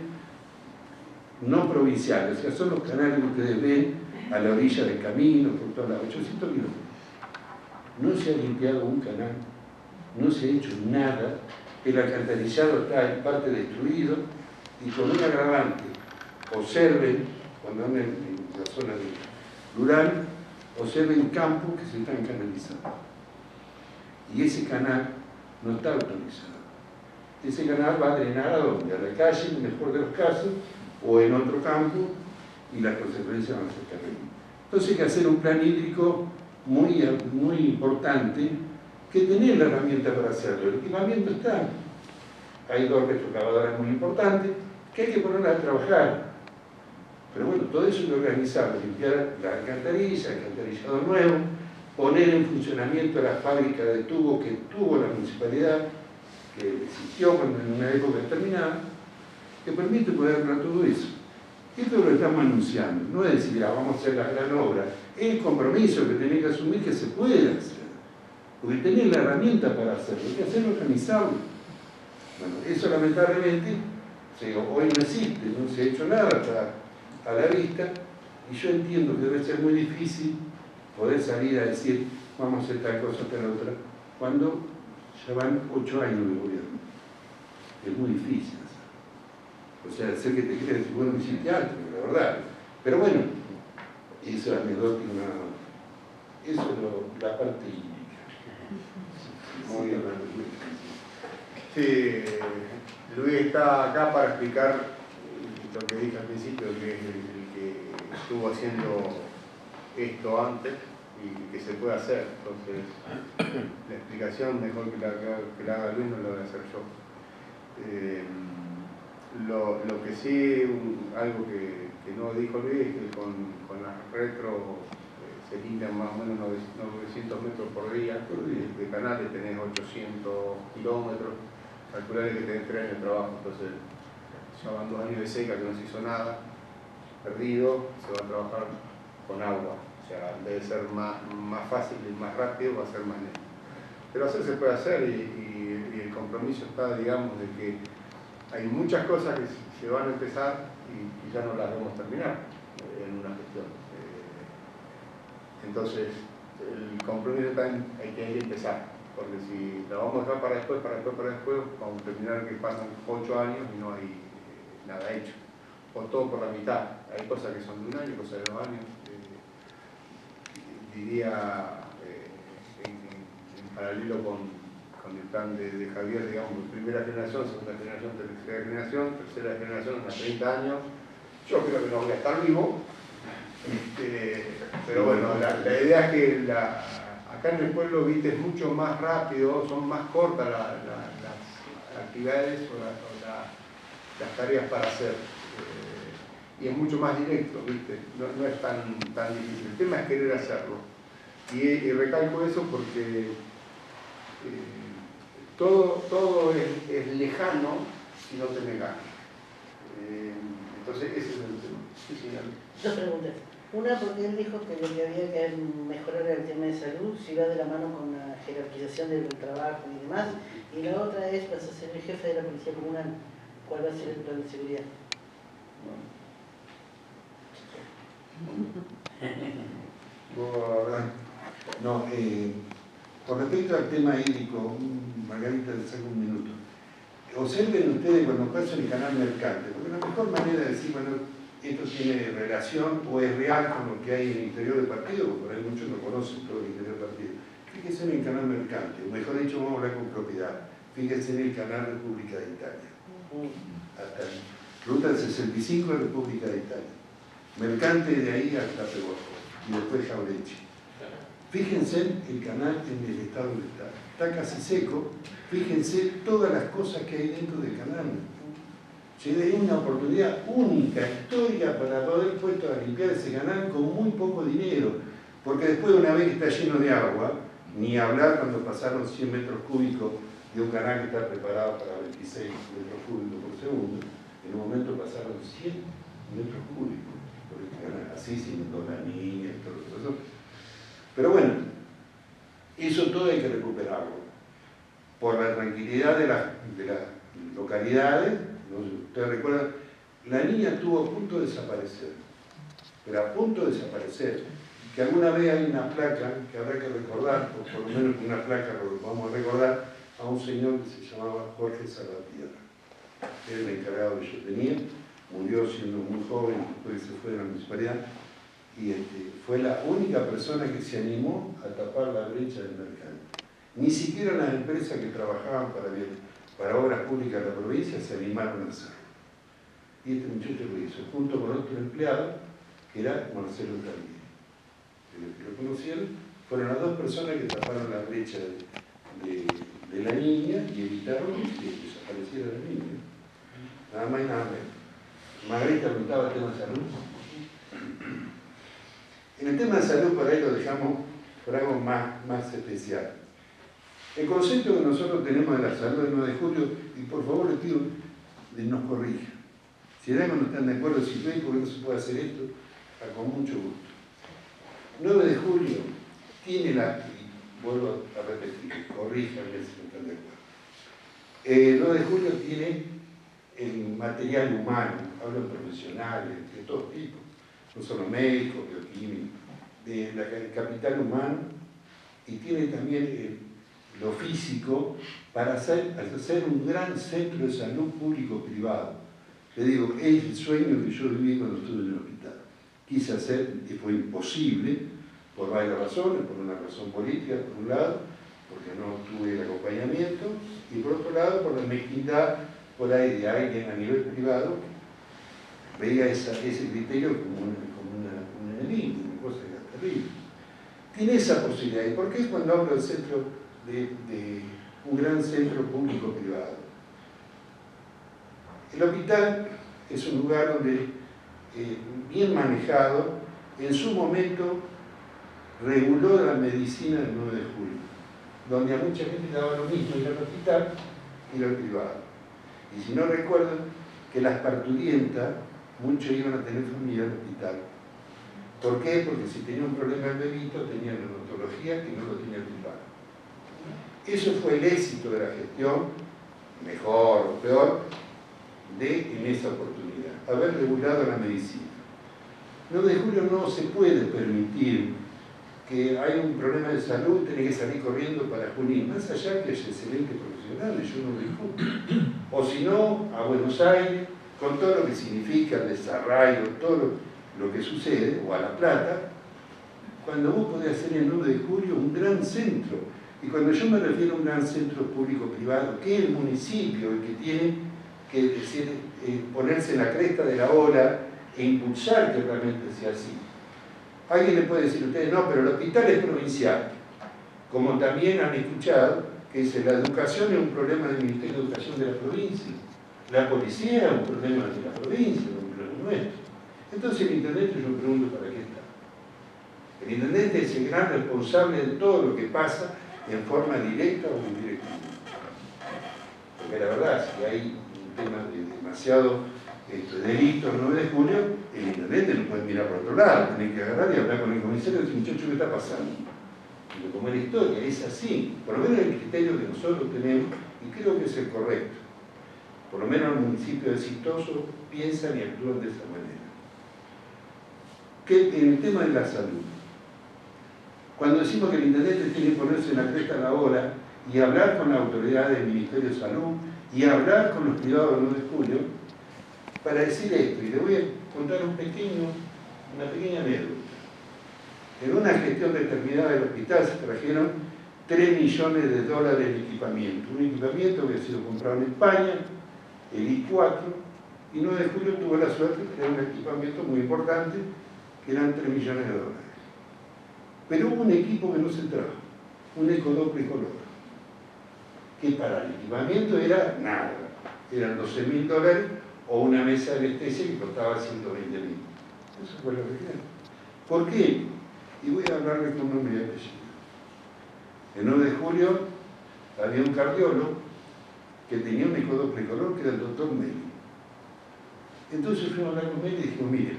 E: no provinciales, o sea, son los canales que ustedes ven a la orilla del camino, por todas las 800 kilómetros. No se ha limpiado un canal, no se ha hecho nada, el alcantarillado está en parte destruido y con un agravante. Observen, cuando andan en la zona rural, observen campos que se están canalizando. Y ese canal no está autorizado. Ese canal va a drenar a dónde? A la calle, en el mejor de los casos, o en otro campo, y las consecuencias van a ser terribles. Entonces hay que hacer un plan hídrico muy importante, que tener la herramienta para hacerlo. El equipamiento está. Hay 2 retrocavadoras muy importantes que hay que ponerlas a trabajar. Pero bueno, todo eso es organizarlo, limpiar la alcantarilla, el alcantarillado nuevo, poner en funcionamiento la fábrica de tubo que tuvo la municipalidad, que existió en una época determinada, que permite poder arreglar todo eso. Esto lo estamos anunciando, no es decir, vamos a hacer la gran obra, es el compromiso que tenés que asumir que se puede hacer, porque tenés la herramienta para hacerlo, hay que hacerlo, organizarlo. Bueno, eso lamentablemente hoy no existe, no se ha hecho nada, está a la vista, y yo entiendo que debe ser muy difícil poder salir a decir vamos a hacer tal cosa, tal otra, cuando ya van 8 años de gobierno. Es muy difícil hacer. O sea, sé que te crees, bueno, me hiciste alto, la verdad. Pero bueno, eso es anecdótico nada más. Eso es la parte hídrica. Muy bien.
C: Sí, Luis está acá para explicar lo que dije al principio, que es el que estuvo haciendo esto antes y que se puede hacer. Entonces, la explicación mejor que la haga Luis no la voy a hacer yo. Lo que sí, algo que no dijo Luis, es que con las retro se limpian más o menos 900 metros por día de canales, tenés 800 kilómetros, calcular que tenés 3 años de trabajo, entonces ya van 2 años de seca que no se hizo nada, perdido, se va a trabajar con agua, o sea, debe ser más fácil y más rápido, va a ser más lento. Pero hacer se puede hacer y el compromiso está, digamos, de que hay muchas cosas que se van a empezar y ya no las vamos a terminar en una gestión. Entonces, el compromiso está en hay que empezar, porque si la vamos a dejar para después, vamos a terminar que pasan 8 años y no hay nada hecho. O todo por la mitad. Hay cosas que son de 1 año, cosas de 2 años. diría, en paralelo con el plan de Javier, digamos, primera generación, segunda generación, tercera generación, unos 30 años. Yo creo que no voy a estar vivo, pero bueno, la idea es que acá en el pueblo, viste, es mucho más rápido, son más cortas las actividades o las tareas para hacer. Y es mucho más directo, ¿viste? No es tan difícil. El tema es querer hacerlo. Y recalco eso porque todo es lejano si no tenés ganas. Entonces, ese es el tema. Sí, señor.
B: Dos preguntas. Una, porque él dijo que lo que había que mejorar era el tema de salud, si va de la mano con la jerarquización del trabajo y demás. Y la otra es, vas a ser el jefe de la policía comunal. ¿Cuál va a ser el plan de seguridad?
E: No, con respecto al tema hídrico, Margarita, le saco un minuto. Observen ustedes cuando pasan el canal mercante, porque la mejor manera de decir, bueno, esto tiene relación o es real con lo que hay en el interior del partido, porque por ahí muchos no conocen todo el interior del partido. Fíjense en el canal mercante, o mejor dicho, vamos a hablar con propiedad. Fíjense en el canal República de Italia. Hasta Ruta 65 de República de Italia. Mercante de ahí hasta Peguajo y después Jaurechi. Fíjense el canal en el estado que está casi seco. Fíjense todas las cosas que hay dentro del canal. Hay una oportunidad única, histórica, para poder puesto a limpiar ese canal con muy poco dinero. Porque después, una vez que está lleno de agua, ni hablar cuando pasaron 100 metros cúbicos de un canal que está preparado para 26 metros cúbicos por segundo, en un momento pasaron 100 metros cúbicos por el canal, así sin la niña y todo eso. Pero bueno, eso todo hay que recuperarlo. Por la tranquilidad de las localidades, ¿no? Ustedes recuerdan, la niña estuvo a punto de desaparecer, pero a punto de desaparecer, que alguna vez hay una placa que habrá que recordar, o por lo menos una placa lo vamos a recordar, a un señor que se llamaba Jorge Salvatierra. Era el encargado que yo tenía, murió siendo muy joven, después se fue de la municipalidad, y fue la única persona que se animó a tapar la brecha del mercado. Ni siquiera las empresas que trabajaban para obras públicas de la provincia se animaron a hacerlo. Y este muchacho lo hizo, junto con otro empleado, que era Marcelo Targuini. Que lo conocieron, fueron las dos personas que taparon la brecha de la niña y evitaron que desapareciera la niña. Nada más y nada menos. Margarita preguntaba el tema de salud. En el tema de salud, por ahí lo dejamos por algo más especial. El concepto que nosotros tenemos de la salud del 9 de julio, y por favor les pido que nos corrija. Si de algo no están de acuerdo, si ven por qué no se puede hacer esto, con mucho gusto. 9 de julio tiene y vuelvo a repetir, corríjanme si no están de acuerdo. 9 de julio tiene el material humano, hablo de profesionales, de todo tipo, no solo médicos, bioquímicos, el capital humano, y tiene también lo físico para hacer un gran centro de salud público-privado. Le digo, es el sueño que yo viví cuando estuve en el hospital. Quise hacer, y fue imposible, por varias razones, por una razón política, por un lado, porque no tuve el acompañamiento, y por otro lado, por la mezquindad por ahí de alguien a nivel privado, veía ese criterio como un enemigo, una cosa que era terrible. Tiene esa posibilidad. ¿Y por qué cuando hablo del centro de un gran centro público-privado? El hospital es un lugar donde, bien manejado, en su momento reguló la medicina del 9 de julio, donde a mucha gente le daba lo mismo ir al hospital que ir al privado. Y si no recuerdan que las parturientas, muchos iban a tener familia al hospital. ¿Por qué? Porque si tenía un problema el bebito, tenía neonatología que no lo tenía el privado. Eso fue el éxito de la gestión, mejor o peor, en esa oportunidad, haber regulado la medicina. 9 de julio no se puede permitir que hay un problema de salud, tiene que salir corriendo para Junín, más allá que haya excelentes profesionales, yo no discuto. O si no, a Buenos Aires, con todo lo que significa el desarraigo, todo lo que sucede, o a La Plata, cuando vos podés hacer en 9 de julio un gran centro. Y cuando yo me refiero a un gran centro público-privado, que es el municipio el que tiene que decir, ponerse en la cresta de la ola e impulsar que realmente sea así. Alguien le puede decir a ustedes, no, pero el hospital es provincial. Como también han escuchado que la educación es un problema del Ministerio de Educación de la provincia. La policía es un problema de la provincia, no un problema nuestro. Entonces el intendente, yo me pregunto, ¿para qué está? El intendente es el gran responsable de todo lo que pasa en forma directa o indirecta. Porque la verdad, si hay un tema de demasiado delito el 9 de julio, el intendente no puede mirar por otro lado, tiene que agarrar y hablar con el comisario y decir, muchacho, ¿qué está pasando? Y como es la historia, es así. Por lo menos el criterio que nosotros tenemos, y creo que es el correcto. Por lo menos los municipios exitosos piensan y actúan de esa manera. Que en el tema de la salud, cuando decimos que el intendente tiene que ponerse en la cresta de la ola y hablar con la autoridad del Ministerio de Salud y hablar con los privados del 9 de julio, para decir esto, y le voy a contar una pequeña anécdota. En una gestión determinada del hospital se trajeron $3 millones en equipamiento. Un equipamiento que había sido comprado en España, el I4, y 9 de julio tuvo la suerte de tener un equipamiento muy importante, que eran $3 millones. Pero hubo un equipo que no se trajo, un ecodoppler color, que para el equipamiento era nada, eran $12.000 o una mesa de anestesia que costaba $120.000. Eso fue lo que quedaron. ¿Por qué? Y voy a hablarle con nombre y apellido. El 9 de julio había un cardiólogo que tenía un ecodoppler color que era el doctor Meli. Entonces fuimos a hablar con él y dijimos, mire,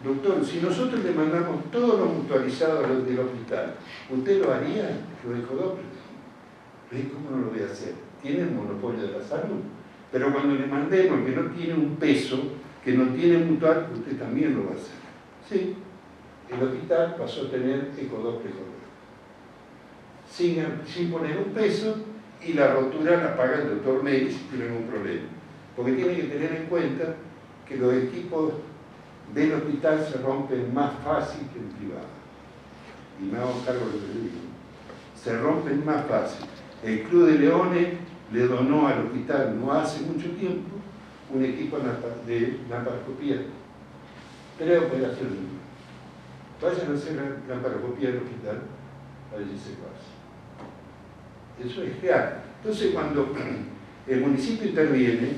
E: doctor, si nosotros le mandamos todos los mutualizados del hospital, ¿usted lo haría? Los ecodoppler. ¿Cómo no lo voy a hacer? Tiene el monopolio de la salud. Pero cuando le mandemos que no tiene un peso, que no tiene mutual, usted también lo va a hacer. Sí, el hospital pasó a tener ecodoppler color. Sin poner un peso, y la rotura la paga el doctor Meli si tiene algún problema. Porque tiene que tener en cuenta que los equipos del hospital se rompen más fácil que en privado. Y me hago cargo de lo que digo. Se rompen más fácil. El Club de Leones le donó al hospital no hace mucho tiempo un equipo de laparoscopía. 3 operaciones. Vayan a hacer la laparoscopía del hospital, a ver si se pasa. Eso es real. Entonces cuando el municipio interviene,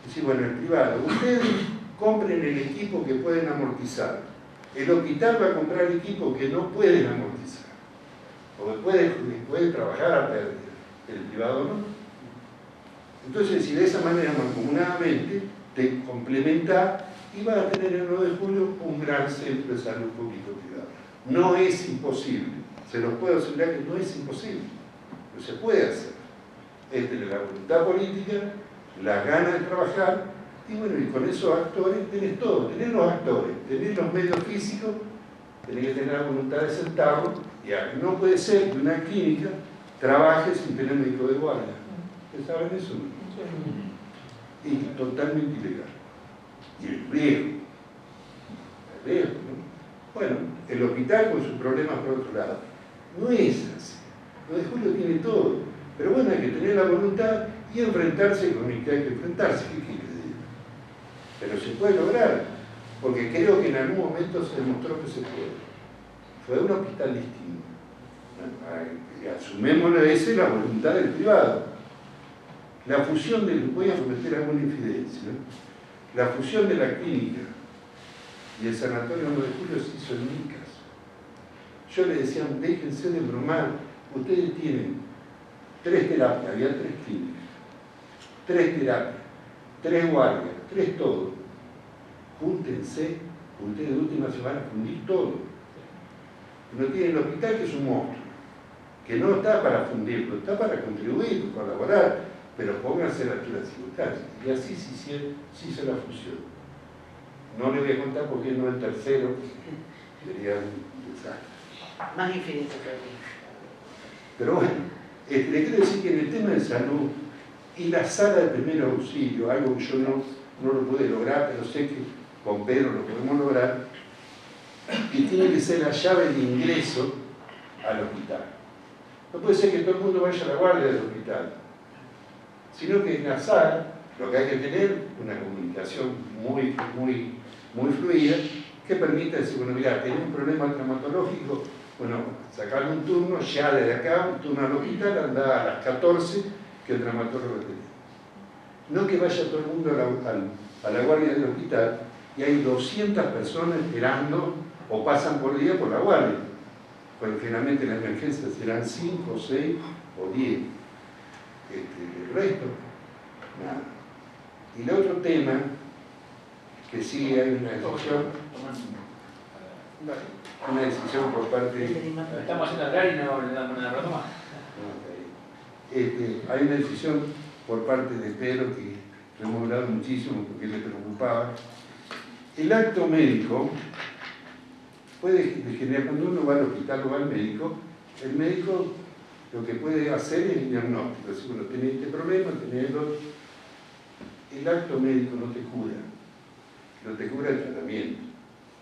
E: dice, bueno, el privado, ustedes compren el equipo que pueden amortizar. El hospital va a comprar equipo que no pueden amortizar, o que puede trabajar a pérdida. El privado no. Entonces, si de esa manera mancomunadamente te complementa y vas a tener el 9 de julio un gran centro de salud público-privado. No es imposible, se los puedo asegurar que no es imposible, pero se puede hacer. Es tener la voluntad política, las ganas de trabajar, y bueno, y con esos actores tenés todo, tenés los actores, tenés los medios físicos, tenés que tener la voluntad de sentarlo, y no puede ser que una clínica trabaje sin tener médico de guardia. ¿Ustedes saben eso? Y totalmente ilegal. Y el riesgo, ¿no? Bueno, el hospital con sus problemas por otro lado. No es así. 9 de julio tiene todo. Pero bueno, hay que tener la voluntad y enfrentarse con el que hay que enfrentarse. ¿Qué quiere decir? Pero se puede lograr, porque creo que en algún momento se demostró que se puede. Fue un hospital distinto. Asumémoslo, esa es la voluntad del privado. La fusión del, voy a cometer alguna infidencia, ¿no? La fusión de la clínica y el sanatorio 9 de julio se hizo en mi casa. Yo le decía, déjense de bromar, ustedes tienen 3 terapias, había 3 clínicas, 3 terapias, 3 guardias, 3 todo. Júntense, ustedes de última se van a fundir todo. No tienen el hospital, que es un monstruo, que no está para fundirlo, está para contribuir, colaborar, pero pónganse a la altura de circunstancias. Y así se hizo la fusión. No le voy a contar porque no es el tercero, sería un desastre.
B: Más infinito todavía.
E: Pero bueno, le quiero decir que en el tema de salud y la sala de primer auxilio, algo que yo no lo pude lograr, pero sé que con Pedro lo podemos lograr, que tiene que ser la llave de ingreso al hospital. No puede ser que todo el mundo vaya a la guardia del hospital, sino que en la sala lo que hay que tener es una comunicación muy fluida que permita decir, bueno, mira, tenés un problema traumatológico, bueno, sacarle un turno ya desde acá, un turno al hospital, andá a las 14 que el traumatólogo te tiene. No que vaya todo el mundo a la guardia del hospital y hay 200 personas esperando o pasan por día por la guardia. Porque finalmente las emergencias serán 5, 6 o 10. El resto, nada. Y el otro tema, que sí hay una decisión por parte de...
A: Estamos haciendo hablar y no le damos una retoma.
E: Hay una decisión por parte de Pedro que lo hemos hablado muchísimo porque le preocupaba. El acto médico puede generar, cuando uno va al hospital o va al médico, el médico lo que puede hacer es el diagnóstico, decir, bueno, tenés este problema, tenés el otro. El acto médico no te cura, no te cura el tratamiento.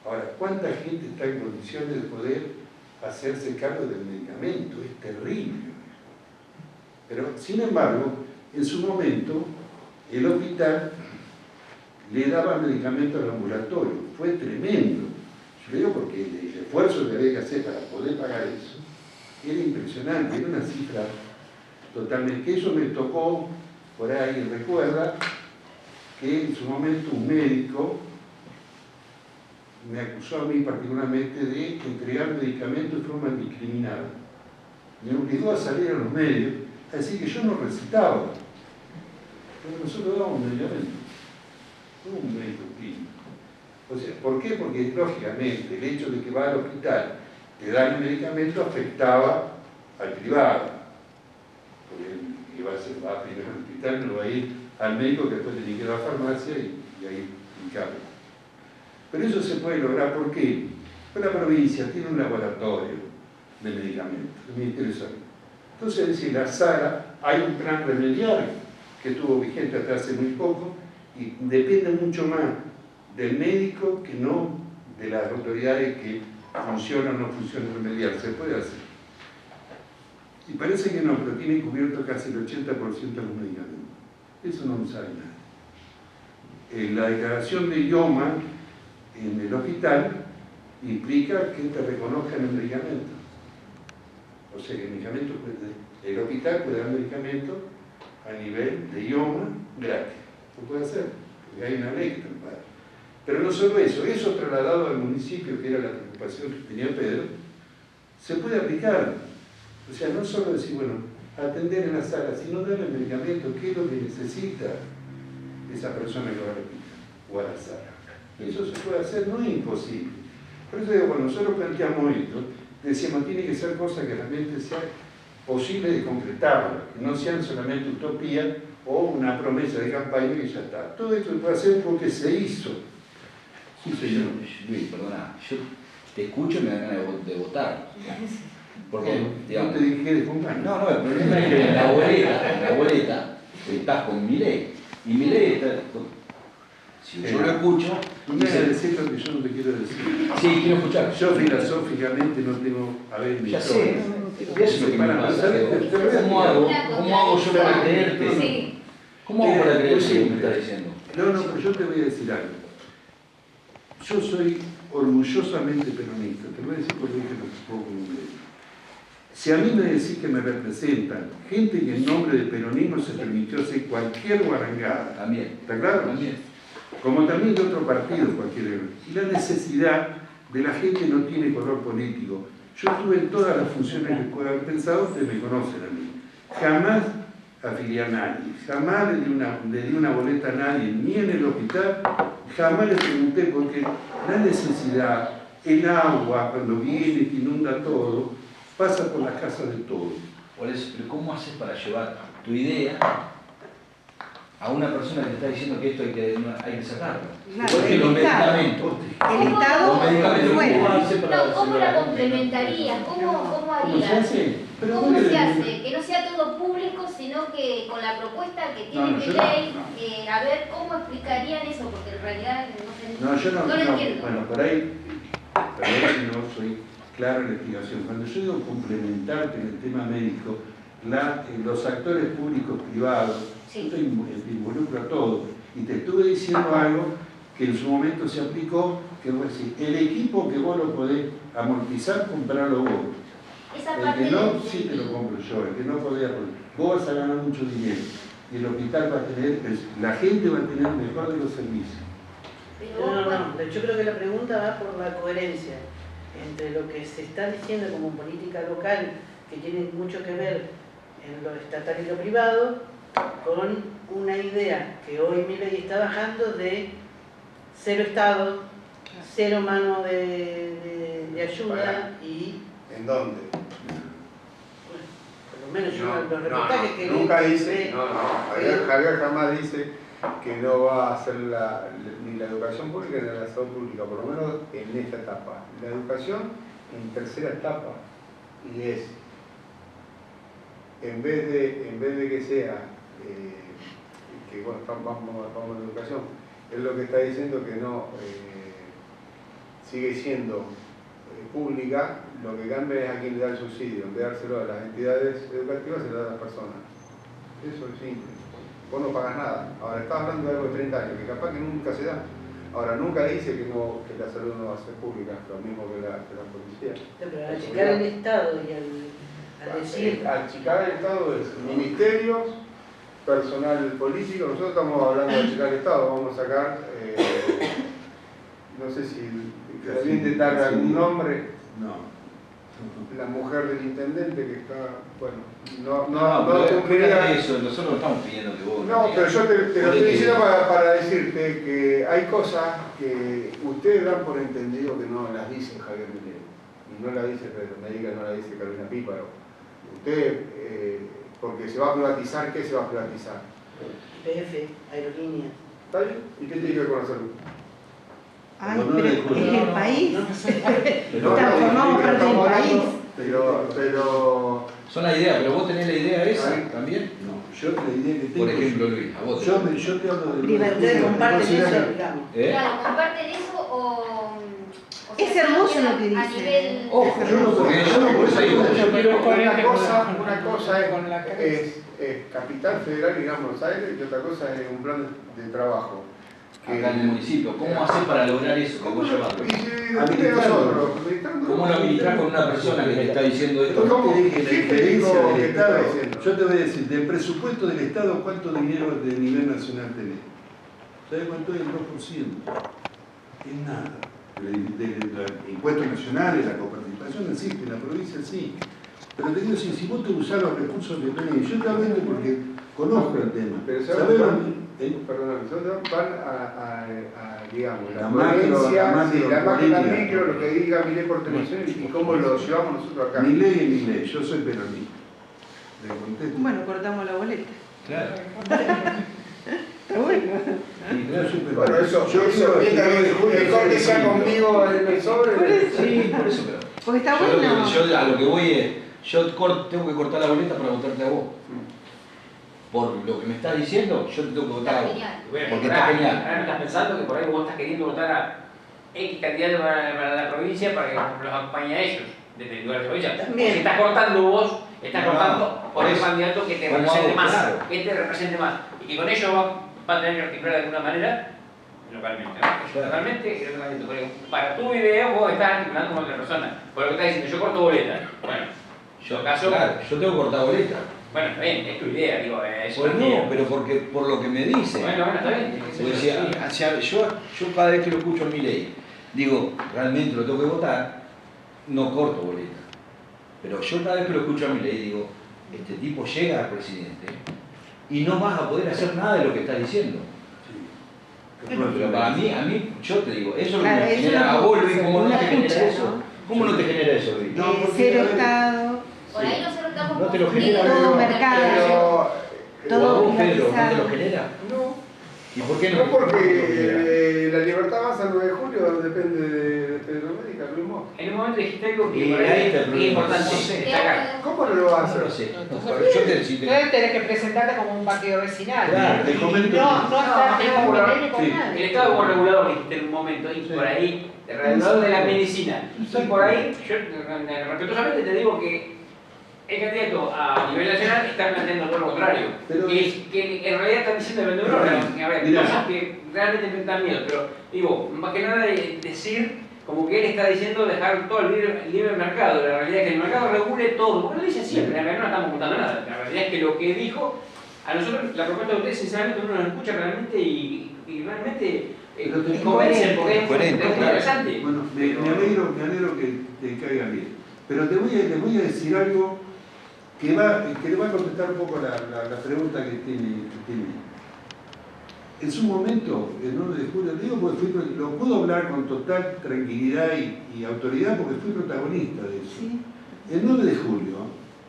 E: Ahora, ¿cuánta gente está en condiciones de poder hacerse cargo del medicamento? Es terrible. Pero, sin embargo, en su momento, el hospital le daba medicamento al ambulatorio. Fue tremendo. Yo le digo porque el esfuerzo que había que hacer para poder pagar eso era impresionante, era una cifra totalmente... Que eso me tocó, por ahí recuerda, que en su momento un médico me acusó a mí particularmente de entregar medicamentos de forma indiscriminada. Me obligó a salir a los medios a decir que yo no recitaba. Pero nosotros dábamos medicamentos. No un médico clínico. O sea, ¿por qué? Porque lógicamente el hecho de que va al hospital te dan el medicamento afectaba al privado. Porque él va primero al hospital, no va a ir al médico que después tiene que ir a la farmacia y ahí cambia. Pero eso se puede lograr, ¿por qué? Porque la provincia tiene un laboratorio de medicamentos, el Ministerio de Salud. Entonces, es decir, la sala, hay un plan remediario que estuvo vigente hasta hace muy poco y depende mucho más del médico que no de las autoridades que funcionan o no funcionan remediar. Se puede hacer. Y parece que no, pero tiene cubierto casi el 80% de los medicamentos. Eso no lo sabe nadie. La declaración de IOMA en el hospital implica que te reconozcan el medicamento. O sea que el hospital puede dar medicamento a nivel de IOMA gratis. Lo puede hacer, porque hay una ley que te lo paga. Pero no solo eso, eso trasladado al municipio, que era la preocupación que tenía Pedro, se puede aplicar. O sea, no solo decir, bueno, atender en la sala, sino darle el medicamento, qué es lo que necesita esa persona que va al hospital o a la sala. Eso se puede hacer, no es imposible. Por eso digo, cuando nosotros planteamos esto, decíamos, tiene que ser cosas que realmente sea posible de concretarlo, que no sean solamente utopía o una promesa de campaña y ya está. Todo esto se puede hacer porque se hizo.
F: Sí, señor. Luis, perdona, yo te escucho y me da ganas de votar. Porque, digamos,
E: no te dije de comprar.
F: No, el problema es que en la boleta estás con Milei. Y Milei está... Si yo lo escucho...
E: Tú me vas a decir lo que yo no te quiero decir.
F: Sí, quiero escuchar.
E: Yo filosóficamente no tengo... A ver,
F: ya sé. Eso es lo que me pasa. ¿Cómo hago yo para creerte?
G: Sí.
F: ¿Cómo hago para creerte lo que me estás diciendo?
E: No, pero yo te voy a decir algo. Yo soy orgullosamente peronista. Te voy a decir por qué que poco inglés. Si a mí me decís que me representan gente que en nombre del peronismo se permitió hacer cualquier guarangada.
F: También.
E: ¿Está claro?
F: También.
E: Como también de otro partido cualquier. Y la necesidad de la gente no tiene color político. Yo estuve en todas las funciones que pueda haber pensado, ustedes me conocen a mí. Jamás afilié a nadie, jamás le di una boleta a nadie, ni en el hospital, jamás le pregunté porque la necesidad, el agua cuando viene que inunda todo, pasa por las casas de todos.
F: Por eso, pero ¿cómo haces para llevar tu idea a una persona que te está diciendo que esto hay que sacarlo?
G: Claro,
F: Porque los medicamentos.
G: El Estado
F: Los medicamentos,
G: fuera.
F: ¿cómo hace para
H: No, ¿cómo
F: llevar?
H: la complementaría? ¿Cómo
E: ¿Cómo se
H: haría?
E: hace? Pero
H: ¿Cómo se
E: le-
H: hace? Que no sea todo público, sino que con la propuesta que tiene
F: No,
H: mi
F: yo
H: ley,
F: no.
H: a ver cómo explicarían eso, porque en realidad
E: No, yo no,
H: no lo entiendo.
E: bueno, por ahí perdón si no soy claro en la explicación. Cuando yo digo complementarte en el tema médico, los actores públicos privados,
H: Sí.
E: yo involucro a todos. Y te estuve diciendo algo que en su momento se aplicó, que vos decís, el equipo que vos lo podés amortizar, comprarlo vos.
H: Esa
E: El
H: parte
E: que no,
H: de-
E: sí te lo compro yo, el que no podía, vos vas a ganar mucho dinero. Y el hospital va a tener, la gente va a tener mejor de los servicios.
H: Pero
B: No,
H: vos,
B: no, yo creo que la pregunta va por la coherencia entre lo que se está diciendo como política local, que tiene mucho que ver en lo estatal y lo privado, con una idea que hoy Milei está bajando de cero Estado, cero mano de ayuda y,
C: ¿En dónde?
B: bueno, por lo menos yo los reportajes que
C: nunca
B: leí,
C: dice, Javier jamás dice que no va a hacer ni la educación pública ni la salud pública, por lo menos en esta etapa. La educación en tercera etapa, y es, en vez de que sea, que bueno, vamos a la educación, es lo que está diciendo que no sigue siendo pública, lo que cambia es a quién le da el subsidio. En vez de dárselo a las entidades educativas, se lo da a las personas. Eso es simple. Vos no pagas nada. Ahora estás hablando de algo de 30 años, que capaz que nunca se da. Ahora nunca dice que la salud no va a ser pública, lo mismo que la policía.
B: pero al achicar el Estado y al decir...
C: Achicar el Estado es ministerios, personal político. Nosotros estamos hablando de achicar el Estado, vamos a sacar, no sé si alguien te da algún nombre.
E: No.
C: La mujer del intendente que está, bueno,
F: pero
C: cumpliría.
F: eso, nosotros no estamos pidiendo que vos.
C: No, pero yo te lo estoy diciendo para decirte que hay cosas que ustedes dan por entendido que no las dice Javier Milei. Y no la dice Pedro Medica, no la dice Carolina Píparo. Usted, porque se va a privatizar, ¿qué se va a privatizar?
B: PF, aerolínea.
C: ¿Está bien? ¿Y qué tiene que ver con la salud?
G: Ay, pero es el país.
C: No,
G: Transformamos parte del
C: estamos
G: país.
C: hablando, pero
F: Son las ideas, pero vos tenés la idea esa
C: Ahí.
F: también.
E: No, yo la idea que tengo.
F: Por ejemplo, Luis, a vos.
E: yo te hablo de.
B: Ustedes comparten eso, digamos.
H: claro, comparten eso o
G: Es
H: sea,
G: hermoso
H: no
G: lo que
H: a
G: dice.
H: nivel...
F: Ojo, yo no, porque yo no por eso digo.
C: una cosa es Capital Federal y Gran Buenos Aires y otra cosa es un plan de trabajo.
F: Acá en el municipio, ¿cómo haces para lograr eso que vos llevas? ¿Cómo lo administrás con una persona que te está diciendo esto?
E: ¿Cómo te dije la
C: ¿Qué te
E: diferencia
C: digo
E: del
C: que
E: Estado?
C: está diciendo?
E: Yo te voy a decir, del presupuesto del Estado, ¿cuánto dinero de nivel nacional tenés? ¿Sabes cuánto es? El 2%. Es nada. Los impuestos nacionales, la coparticipación existe, en la provincia sí. Pero te digo, si vos te usás los recursos que tenés, yo te hablo porque conozco el tema.
C: Pero
E: ¿Sabés?
C: perdón, van digamos, la
E: macro,
C: provincia,
E: la
C: sí, la macro,
E: política.
C: la micro, lo que diga Milei por televisión y cómo lo llevamos nosotros acá.
E: Mi ley es mi ley, yo soy peronista. ¿Le contesto?
G: Bueno, cortamos la boleta.
F: Claro.
G: Está bueno.
E: Yo soy peronista.
C: Bueno, eso,
E: Yo
C: eso
E: creo que
C: mientras
E: el 9 de julio
C: el corte
E: es
C: sea
E: el
C: conmigo en el sobre.
F: Sí, por eso, pero.
G: Porque está
F: Yo,
G: bueno.
F: yo a lo que voy es, tengo que cortar la boleta para votarte a vos. Por lo que me estás diciendo, yo te tengo que votar a
H: Está
F: vos.
H: genial.
F: Porque está genial.
A: Ahora no estás pensando que por ahí vos estás queriendo votar a X candidato para la provincia para que los acompañe a ellos desde el lugar de la provincia.
B: También.
A: Si estás cortando vos, estás
F: No,
A: cortando por
F: por
A: el
F: eso.
A: candidato que te
F: ¿Cómo
A: represente
F: hago?
A: más,
F: Claro.
A: que te represente más. Y que con ello va a tener que articular de alguna manera localmente, ¿no?
F: Claro.
A: Localmente y localmente. Porque para tu idea vos estás articulando con otra persona. Por lo que estás diciendo, yo corto boleta. Bueno, yo acaso.
F: Claro, yo tengo que cortar boleta.
A: Bueno, está bien, es tu idea, digo, es
F: Pues
A: una
F: no,
A: idea.
F: pero porque, por lo que me dice.
A: Bueno, está bien.
F: Porque yo cada vez que lo escucho en mi ley, digo, realmente lo tengo que votar, no corto boleta. Pero yo cada vez que lo escucho a mi ley digo, este tipo llega al presidente y no vas a poder hacer nada de lo que está diciendo. Pero para mí, yo te digo, eso es lo que
G: Claro,
F: me
G: eso
F: genera
G: es
F: a vos, Luis, ¿cómo no
G: una
F: te genera
G: lucha,
F: eso?
G: ¿no?
F: ¿Cómo no te genera eso, Luis?
E: No, porque
G: Cero
E: a ver,
G: Estado.
H: Por ahí nosotros estamos
F: No te lo
H: confundidos
F: genera,
G: todo
H: con
G: mercado.
C: Pero,
G: Todo
F: ¿A vos, Pedro, no te
G: privatizado.
F: lo genera?
C: no.
F: ¿Y por qué no?
C: No, porque la libertad avanza el 9 de julio depende de Pedro América, Luis Moss.
A: En un momento dijiste algo que
F: Y
A: por
F: ahí
A: ahí
F: está el
A: es
F: problema.
A: importante
F: No sé.
A: destacar.
C: ¿Cómo no no lo va a
F: No
C: hacer.
F: lo sé.
G: Entonces,
F: Yo te si te-
G: entonces tenés que presentarte como un partido vecinal.
F: Claro,
E: te comento-
G: No estar
A: es
G: ni
A: como
G: con Milei ni con
E: sí.
G: nadie.
A: El Estado como regulador dijiste en un momento, y por ahí, el regulador de la medicina. Y por ahí, yo respetuosamente te digo que el candidato a nivel nacional está planteando todo lo contrario.
E: Pero-
A: que en realidad están diciendo el vendedor, a ver,
E: Mirá.
A: cosas que realmente me dan miedo, pero digo, más que nada decir como que él está diciendo dejar todo el libre mercado. La realidad es que el mercado regule todo, porque lo dice siempre, en realidad no estamos contando nada. La realidad es que lo que dijo, a nosotros la propuesta de ustedes sinceramente uno la escucha realmente y realmente
E: Pero te-
A: convence porque es
F: coherente,
A: muy
F: claro.
A: interesante.
E: Bueno, me alegro que te caiga bien. Pero te voy a decir algo que le va a contestar un poco la pregunta que tiene. En su momento, el 9 de julio, digo porque lo puedo hablar con total tranquilidad y autoridad porque fui protagonista de eso.
G: Sí.
E: El 9 de julio,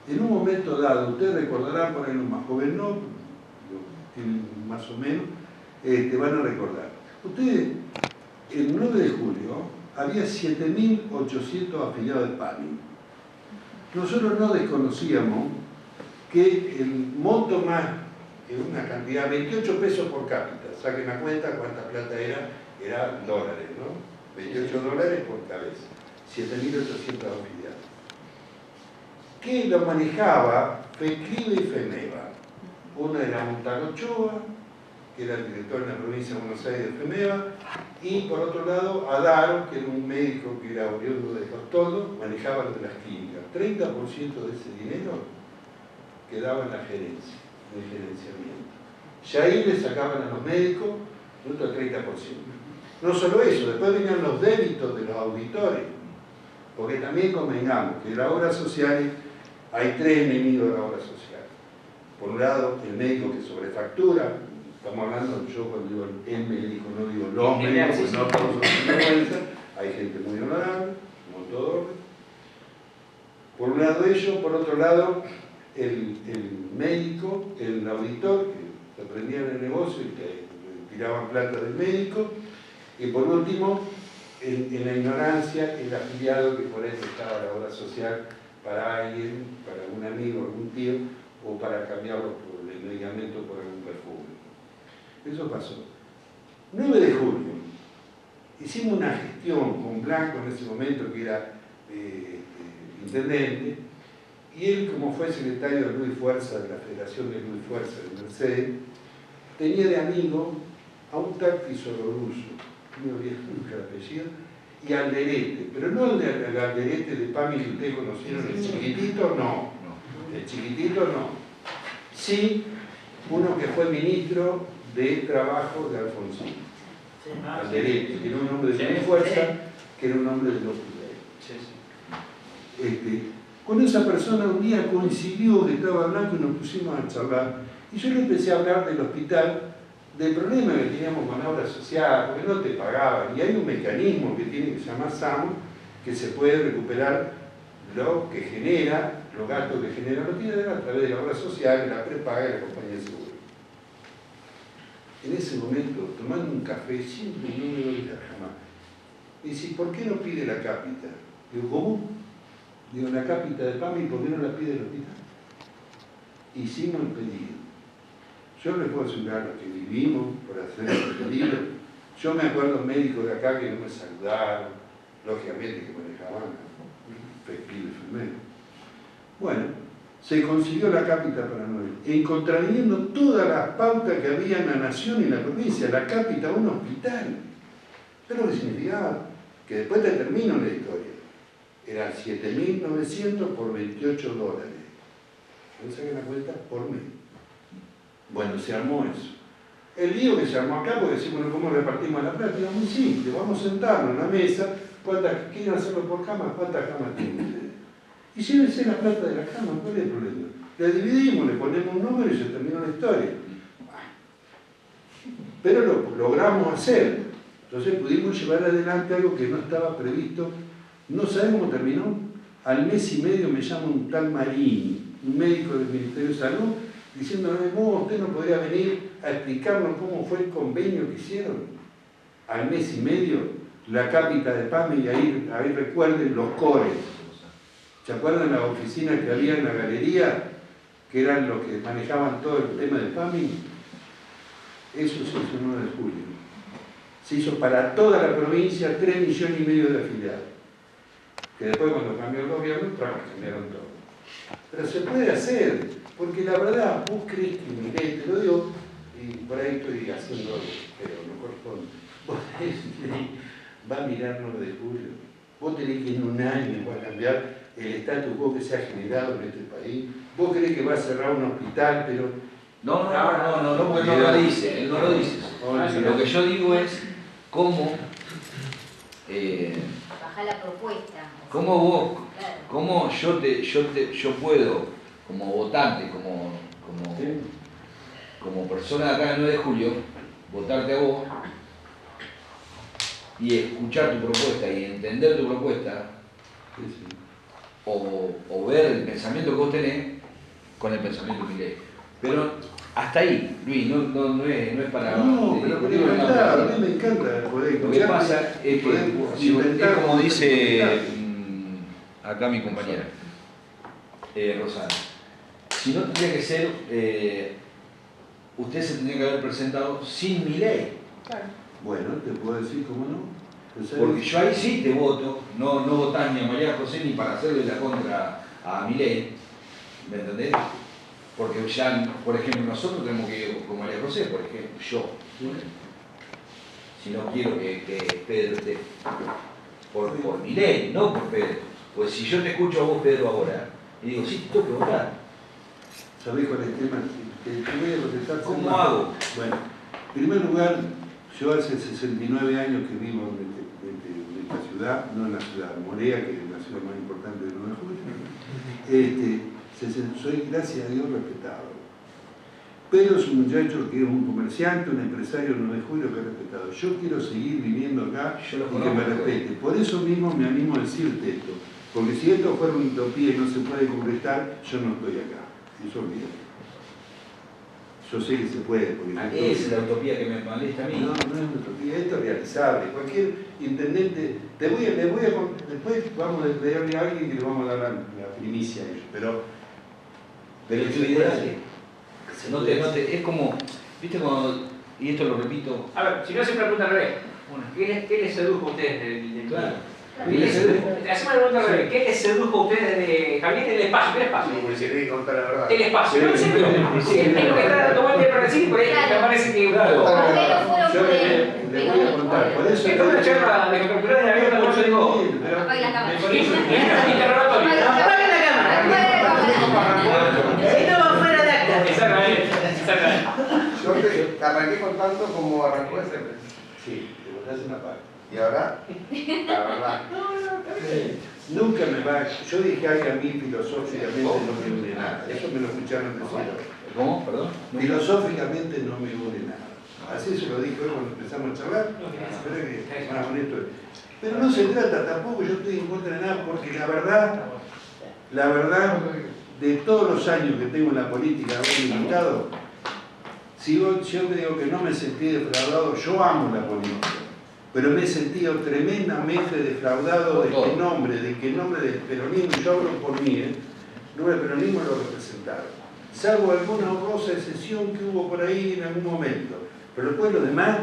E: en un momento dado, ustedes recordarán, por ahí los más jóvenes no, tienen más o menos, van a recordar. Ustedes, el 9 de julio, había 7.800 afiliados de PAMI. Nosotros no desconocíamos que el monto más, una cantidad, 28 pesos por cápita, saquen la cuenta cuánta plata era dólares, ¿no? 28 dólares por cabeza, 7.800 afiliados. Que lo manejaba FECLIBE y FEMEVA. Uno era Montano Ochoa, que era el director de la provincia de Buenos Aires de FEMEVA, y por otro lado Adaro, que era un médico que era oriundo de Costolo, manejaba lo de las clínicas. 30% de ese dinero quedaba en la gerencia, en el gerenciamiento. Ya ahí le sacaban a los médicos otro 30%. No solo eso, después venían los débitos de los auditores, porque también convengamos que la obra social, hay tres enemigos de la obra social. Por un lado, el médico que sobrefactura, estamos hablando, yo cuando digo el médico, no digo los médicos, porque no todos son sinvergüenza, hay gente muy honorable, como todo. Por un lado ellos, por otro lado, el médico, el auditor, que aprendían el negocio y que tiraban plata del médico, y por último, en la ignorancia, el afiliado que por ahí estaba la obra social para alguien, para un amigo, algún tío, o para cambiarlo por el medicamento por algún perfume. Eso pasó. 9 de julio, hicimos una gestión con Blanco en ese momento, que era intendente, y él, como fue secretario de Luis Fuerza, de la Federación de Luis Fuerza de Mercedes, tenía de amigo a un tal Pisororuso, no había nunca el apellido, y Alderete, pero no el Alderete de PAMI que ustedes conocieron, el chiquitito no, el chiquitito no. Sí, uno que fue ministro de Trabajo de Alfonsín, Alderete, que era un hombre de Luis Fuerza, que era un hombre de López. Con esa persona un día coincidió que estaba hablando y nos pusimos a charlar. Y yo le empecé a hablar del hospital, del problema que teníamos con la obra social, porque no te pagaban. Y hay un mecanismo que tiene que se llama SAM, que se puede recuperar lo que genera, los gastos que genera el hospital a través de la obra social, la prepaga y la compañía de seguro. En ese momento, tomando un café, siempre no me lo olvidar jamás. Y dice, ¿por qué no pide la cápita? Digo, ¿cómo? Digo, la cápita de PAMI, ¿por qué no la pide el hospital? Hicimos el pedido. Yo les puedo asegurar lo que vivimos por hacer el pedido. Yo me acuerdo médicos de acá que no me saludaron, lógicamente que manejaban FECLIBE y FEMEVA. Bueno, se consiguió la cápita para Noel, en contraviniendo todas las pautas que había en la nación y en la provincia. La cápita, un hospital. ¿Sabes lo que significaba? Que después te termino la historia. Eran 7.900 por 28 dólares. ¿No saquen la cuenta? Por mes. Bueno, se armó eso. El lío que se armó acá, porque decimos, bueno, ¿cómo repartimos la plata? Era muy simple, vamos a sentarnos en la mesa, ¿cuántas quieren hacerlo por cama? ¿Cuántas camas tienen ustedes? Y llévense la plata de la cama, ¿cuál es el problema? La dividimos, le ponemos un número y se terminó la historia. Pero lo logramos hacer. Entonces pudimos llevar adelante algo que no estaba previsto. No sabemos cómo terminó. Al mes y medio me llama un tal Marini, un médico del Ministerio de Salud, diciéndome, usted no podría venir a explicarnos cómo fue el convenio que hicieron. Al mes y medio, la cápita de PAMI, y ahí recuerden los cores. ¿Se acuerdan las oficinas que había en la galería? Que eran los que manejaban todo el tema del PAMI. Eso se hizo el 9 de julio. Se hizo para toda la provincia 3,5 millones de afiliados. Que después cuando cambió el gobierno, cambiaron todo. Pero se puede hacer, porque la verdad, vos crees que Milei, te lo digo, y por ahí estoy haciendo algo, pero no corresponde. Vos crees que Milei va a mirar 9 de julio. Vos tenés que en un año va a cambiar el status quo que se ha generado en este país. Vos creés que va a cerrar un hospital, pero...
F: No, porque no lo dice, él no lo dice. Lo que yo digo es cómo...
H: Bajar la propuesta.
F: ¿Cómo vos,
H: Claro.
F: cómo yo puedo, como votante, como persona de acá del 9 de julio, votarte a vos y escuchar tu propuesta y entender tu propuesta, o ver el pensamiento que vos tenés con el pensamiento que lees? Pero hasta ahí, Luis, no es para...
E: No, pero a mí me encanta poder escuchar.
F: Lo que pasa es que, es como dice acá mi compañera, Rosana, si no tendría que ser, usted se tendría que haber presentado sin Milei.
G: Claro.
E: Bueno, te puedo decir cómo no.
F: Porque yo ahí sí te voto, no votás ni a María José ni para hacerle la contra a Milei, ¿me entendés? Porque ya, por ejemplo, nosotros tenemos que ir con María José, por ejemplo, yo. Si no quiero que Pedro esté por Milei, no por Pedro. Pues si yo te escucho a vos, Pedro, ahora, y digo, sí, te tengo que votar.
E: ¿Sabés cuál es el tema? Te voy a contestar.
F: ¿Cómo hago?
E: Bueno, en primer lugar, yo hace 69 años que vivo en esta ciudad, no en la ciudad de Morea, que es la ciudad más importante de 9 de julio. Soy, gracias a Dios, respetado. Pedro es un muchacho que es un comerciante, un empresario del 9 de julio que es respetado. Yo quiero seguir viviendo acá y que me respete. Por eso mismo me animo a decirte esto. Porque si esto fuera una utopía y no se puede concretar, yo no estoy acá. Eso olvídate. Yo sé que se puede. Porque
F: Esa es la utopía que me molesta a mí.
E: No es una utopía, esto es realizable. Cualquier intendente, después vamos a pedirle a alguien que le vamos a dar la primicia a ellos.
F: Pero tu idea es como, viste cuando, y esto lo repito.
A: A ver, si no siempre pregunta al revés. ¿Qué les sedujo a ustedes del
F: Claro.
A: Hacemos la pregunta al revés. ¿Qué les sedujo a ustedes de Javier del espacio? ¿Qué espacio?
C: Porque si tenés que contar la verdad.
A: El espacio. No sé, pero es lo que está dando vuelta para decir, por ahí me parece que.
H: Claro.
E: Yo le voy a contar. Por eso.
A: En toda la charla de capturar de la abierta, como yo digo.
H: Apague la cámara.
A: Interrogatorio.
B: Apague la cámara. Esto va fuera de acta.
A: Exactamente.
C: Yo te arranqué contando cómo arrancó ese.
E: Sí, te volvés una parte.
C: Y ahora, la verdad.
E: Nunca me va. Yo dije algo a mí filosóficamente no me une nada. Eso me lo escucharon decir.
F: ¿Cómo? Perdón.
E: Filosóficamente no me une nada. Así se lo dije hoy cuando empezamos a charlar. Espera que más honesto. Pero no se trata tampoco, yo estoy en contra de nada, porque la verdad, de todos los años que tengo en la política, haber militado, si yo te digo que no me sentí defraudado, yo amo la política, pero me he sentido tremendamente defraudado de que en nombre del peronismo, yo hablo por mí, no el peronismo lo representaron, salvo alguna honrosa excepción que hubo por ahí en algún momento, pero después lo demás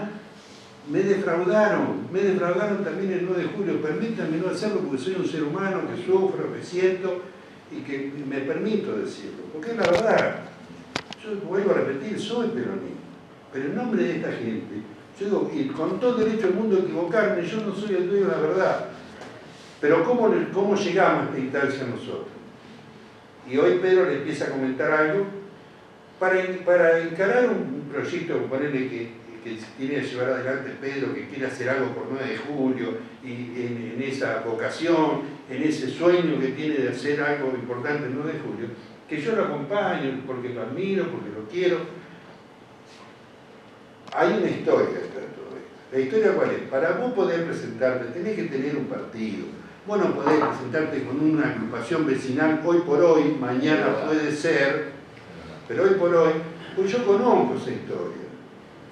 E: me defraudaron también el 9 de julio, permítanme no hacerlo porque soy un ser humano que sufro, que siento y que me permito decirlo, porque es la verdad. Yo vuelvo a repetir, soy peronista, pero en nombre de esta gente, yo digo, y con todo el derecho del mundo a equivocarme, yo no soy el dueño de la verdad. Pero ¿cómo llegamos a esta instancia nosotros? Y hoy Pedro le empieza a comentar algo para encarar un proyecto, ponerle que quiere llevar adelante Pedro, que quiere hacer algo por 9 de julio, y en esa vocación, en ese sueño que tiene de hacer algo importante el 9 de julio, que yo lo acompaño porque lo admiro, porque lo quiero. Hay una historia detrás de todo esto. ¿La historia cuál es? Para vos poder presentarte, tenés que tener un partido. Vos no podés presentarte con una agrupación vecinal hoy por hoy, mañana puede ser, pero hoy por hoy, pues yo conozco esa historia.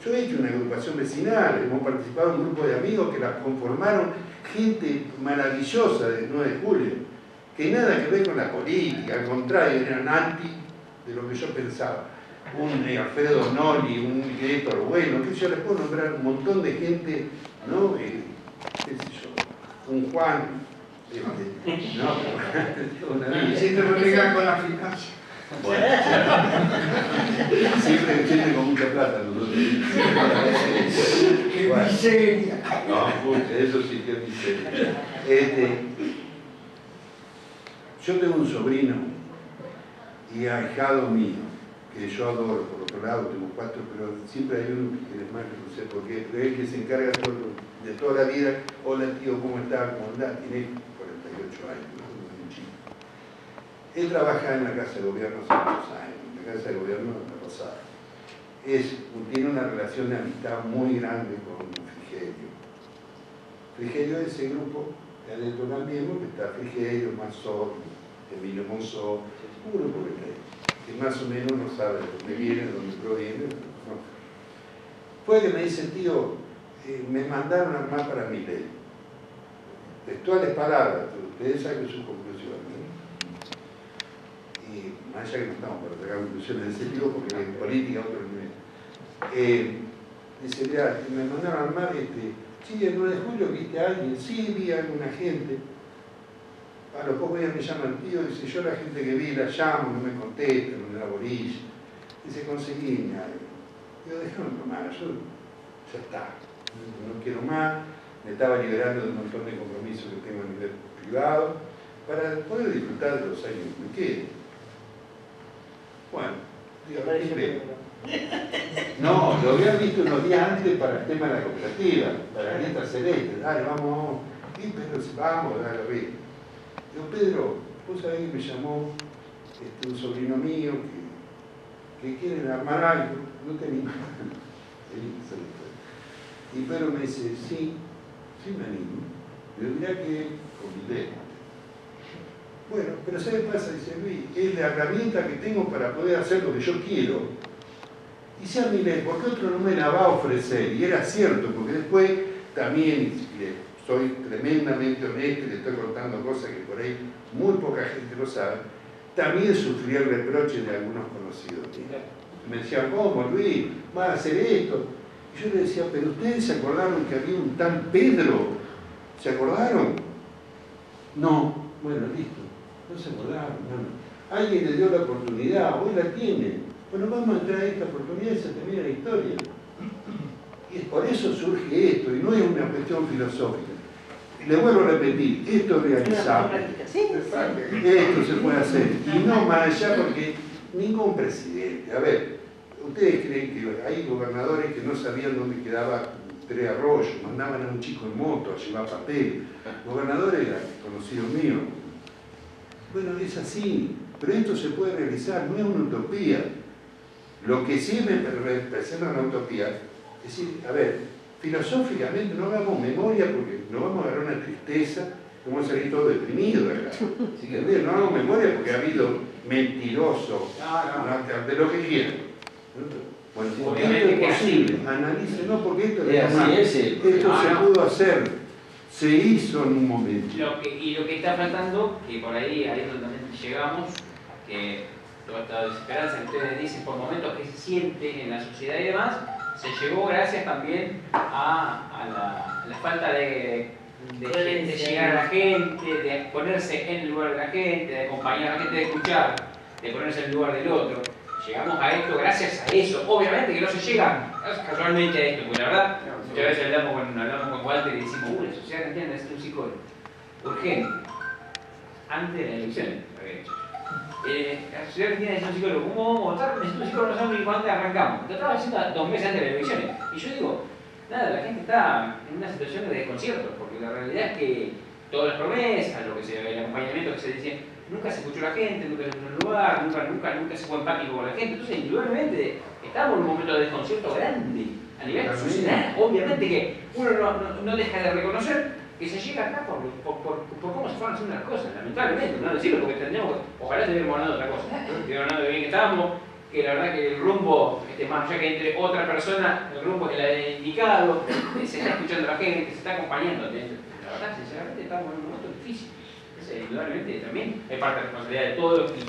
E: Yo he hecho una agrupación vecinal, hemos participado en un grupo de amigos que la conformaron gente maravillosa del 9 de julio, que nada que ver con la política, al contrario, eran anti de lo que yo pensaba. Un Alfredo Noli, un Héctor Bueno, que yo les puedo nombrar un montón de gente, ¿no? Qué sé yo, un Juan, no,
D: Siempre me ligan con la finanza.
E: bueno, siempre con mucha plata nosotros.
D: ¡Qué
E: Bueno.
D: miseria!
E: No, eso sí que es miseria. Yo tengo un sobrino y ahijado mío, que yo adoro, por otro lado tengo 4, pero siempre hay uno que quiere más, que no sé por qué, pero es el que se encarga de toda la vida. Hola tío, ¿cómo está? ¿Cómo anda? Tiene 48 años, ¿no? Es un chico. Él trabaja en la Casa de Gobierno hace muchos años, en la Casa de Gobierno de la Rosada. Tiene una relación de amistad muy grande con Frigerio. Frigerio es ese grupo que adentro también, que está Frigerio, Mazzoni, Emilio Monzó, un grupo que más o menos no sabe de dónde viene, de dónde proviene. No. Fue que me dice, tío, me mandaron a armar para mi ley. Textuales palabras, ustedes saquen sus conclusiones. Y más allá que no estamos para sacar conclusiones de ese tipo, porque en política otro nivel. Dice, mira, me mandaron a armar, sí, el 9 de julio viste a alguien, sí, vi a alguna gente. A los pocos días me llama el tío, dice, yo la gente que vi la llamo, no me contesta, no me da bolilla. Dice, conseguí a alguien. Digo, déjame tomar, yo ya está, no quiero más, me estaba liberando de un montón de compromisos que tengo a nivel privado, para poder disfrutar de los años que me queden. Bueno, digo, no, lo había visto unos días antes para el tema de la cooperativa, para la dieta celeste, dale, vamos, y Pedro, vamos, dale, arriba. Digo, Pedro, vos sabés que me llamó un sobrino mío que quieren armar algo, no te animas. Y Pedro me dice, sí me animo. Digo, mirá que convidé. Bueno, pero ¿sabes qué pasa? Dice Luis, es la herramienta que tengo para poder hacer lo que yo quiero. Y ya miré, ¿por qué otro no me la va a ofrecer? Y era cierto, porque después también soy tremendamente honesto y le estoy contando cosas que por ahí muy poca gente lo sabe. También sufrí el reproche de algunos conocidos míos. Me decían, ¿cómo, Luis? ¿Vas a hacer esto? Y yo le decía, pero ustedes se acordaron que había un tal Pedro. ¿Se acordaron? No. Bueno, listo. No se acordaron. No. Alguien le dio la oportunidad, hoy la tiene. Bueno, vamos a entrar a esta oportunidad y se termina la historia. Y es por eso surge esto, y no es una cuestión filosófica. Le vuelvo a repetir, esto es realizable. Esto se puede hacer. Y no más allá porque ningún presidente. A ver, ¿ustedes creen que hay gobernadores que no sabían dónde quedaba Tres Arroyos? Mandaban a un chico en moto a llevar papel. Gobernadores eran conocidos míos. Bueno, es así. Pero esto se puede realizar, no es una utopía. Lo que sí me representa una utopía es decir, a ver, filosóficamente no hagamos memoria porque nos vamos a agarrar una tristeza, vamos a salir todos deprimidos de acá. No hagamos memoria porque ha habido mentirosos, de lo que quieran. Bueno, esto es posible, analícenlo porque esto es normal. Esto se pudo hacer, se hizo en un momento.
A: Y lo que está faltando, que por ahí es donde también llegamos, que toda esta desesperanza que ustedes dicen por momentos que se siente en la sociedad y demás, se llegó gracias también a la falta de llegar a la gente, de ponerse en el lugar de la gente, de acompañar a la gente, de escuchar, de ponerse en el lugar del otro. Llegamos a esto gracias a eso. Obviamente que no se llega casualmente a esto, porque la verdad, muchas veces hablamos con Walter y decimos, la sociedad argentina necesita un psicólogo. Urgente. Antes de la elección, lo había hecho. La sociedad argentina necesita un psicólogo. ¿Cómo vamos a votar? Necesita un psicólogo, no sabemos ni cuándo arrancamos. Lo estaba haciendo 2 meses antes de las elecciones. Y yo digo, nada, la gente está en una situación de desconcierto, porque la realidad es que todas las promesas, el acompañamiento que se decía, nunca se escuchó a la gente, nunca se escuchó en el lugar, nunca se fue empático con la gente. Entonces, indudablemente, estamos en un momento de desconcierto grande a nivel social. Obviamente que uno no deja de reconocer que se llega acá por cómo se fueron haciendo las cosas, lamentablemente, no decirlo porque tendríamos, ojalá estuviéramos hablando de otra cosa, estuviéramos hablando de bien que estábamos, que la verdad que el rumbo, más allá que entre otra persona, el rumbo es el indicado, se está escuchando a la gente, se está acompañando. La verdad, sinceramente, estamos en un momento difícil. Esa indudablemente también es parte de la responsabilidad de todos los que